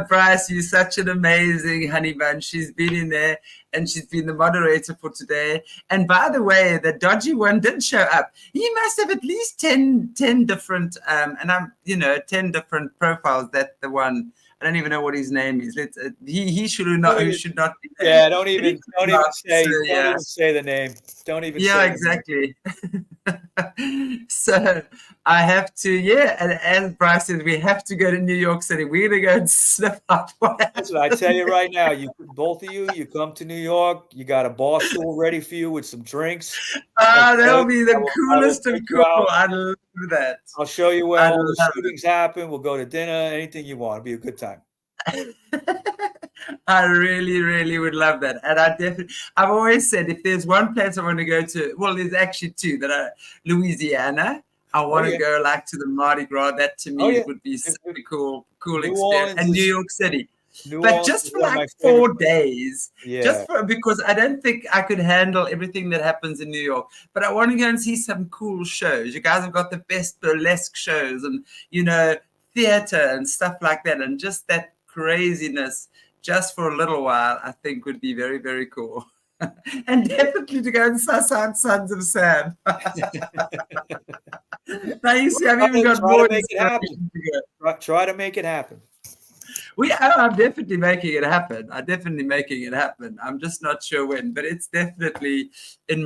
Bryce, you're such an amazing honey bun. She's been in there and she's been the moderator for today. And by the way, the dodgy one did show up. He must have at least 10 different, 10 different profiles. That's the one. I don't even know what his name is. He should not. He should not be. Yeah, don't even say the name. Don't even. Yeah, exactly. So I have to. Yeah, and as Bryce said, we have to go to New York City. We're gonna go and sniff out what happens. I tell you right now, both of you come to New York. You got a bar stool ready for you with some drinks. That'll be the coolest of cool. I love that. I'll show you where all the shootings happen. We'll go to dinner. Anything you want. It'll be a good time. I really, really would love that. And I've always said if there's one place I want to go to, well, there's actually two that are Louisiana. I want to go like to the Mardi Gras. That to me would be such a cool experience. And New York City. But just for like 4 days, because I don't think I could handle everything that happens in New York. But I want to go and see some cool shows. You guys have got the best burlesque shows and, you know, theater and stuff like that. And just that craziness just for a little while, I think would be very, very cool. And definitely to go and suss out Sons of Sam. Now you see, I've even got more to happen. Try to make it happen. I'm definitely making it happen. I'm just not sure when, but it's definitely on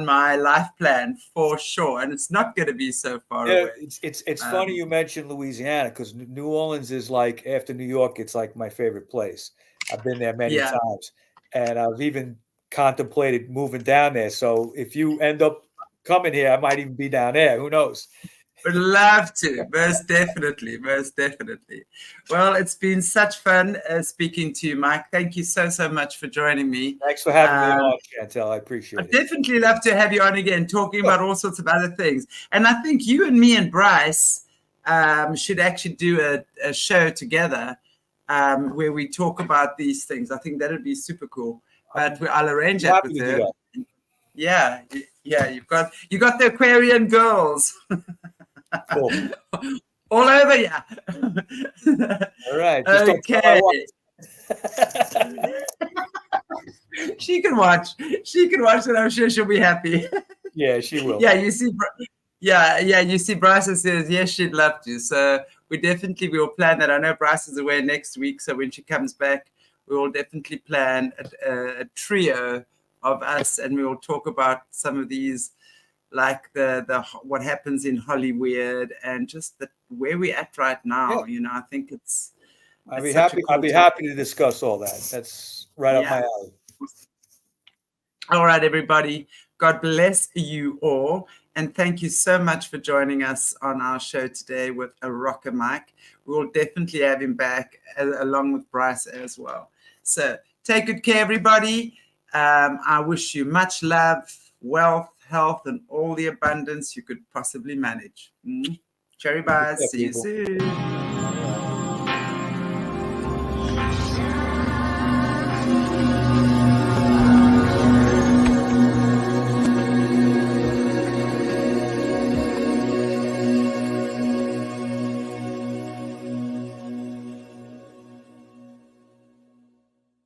my life plan for sure. And it's not going to be so far away. It's funny you mentioned Louisiana because New Orleans is like, after New York, it's like my favorite place. I've been there many times, and I've even contemplated moving down there. So if you end up coming here, I might even be down there. Who knows? Would love to. Most definitely. Well, it's been such fun speaking to you, Mike. Thank you so much for joining me. Thanks for having me on, Chantelle. I appreciate it. I'd definitely love to have you on again, talking about all sorts of other things. And I think you and me and Bryce should actually do a show together where we talk about these things. I think that would be super cool. But I'll arrange that with her. Yeah. You got the Aquarian girls. Cool. All over, yeah. All right. Okay. She can watch, and I'm sure she'll be happy. Yeah, she will. Yeah, you see, you see, Bryce says yes, she'd love to. So we will plan that. I know Bryce is away next week, so when she comes back, we will definitely plan a trio of us, and we will talk about some of these, like the what happens in Hollywood and just where we're at right now. You know, I think it's. I'd be happy to discuss all that. That's right up my alley. All right, everybody. God bless you all, and thank you so much for joining us on our show today with RockerMike. We will definitely have him back along with Bryce as well. So take good care, everybody. I wish you much love, wealth, health, and all the abundance you could possibly manage. Cherry bye. See you soon.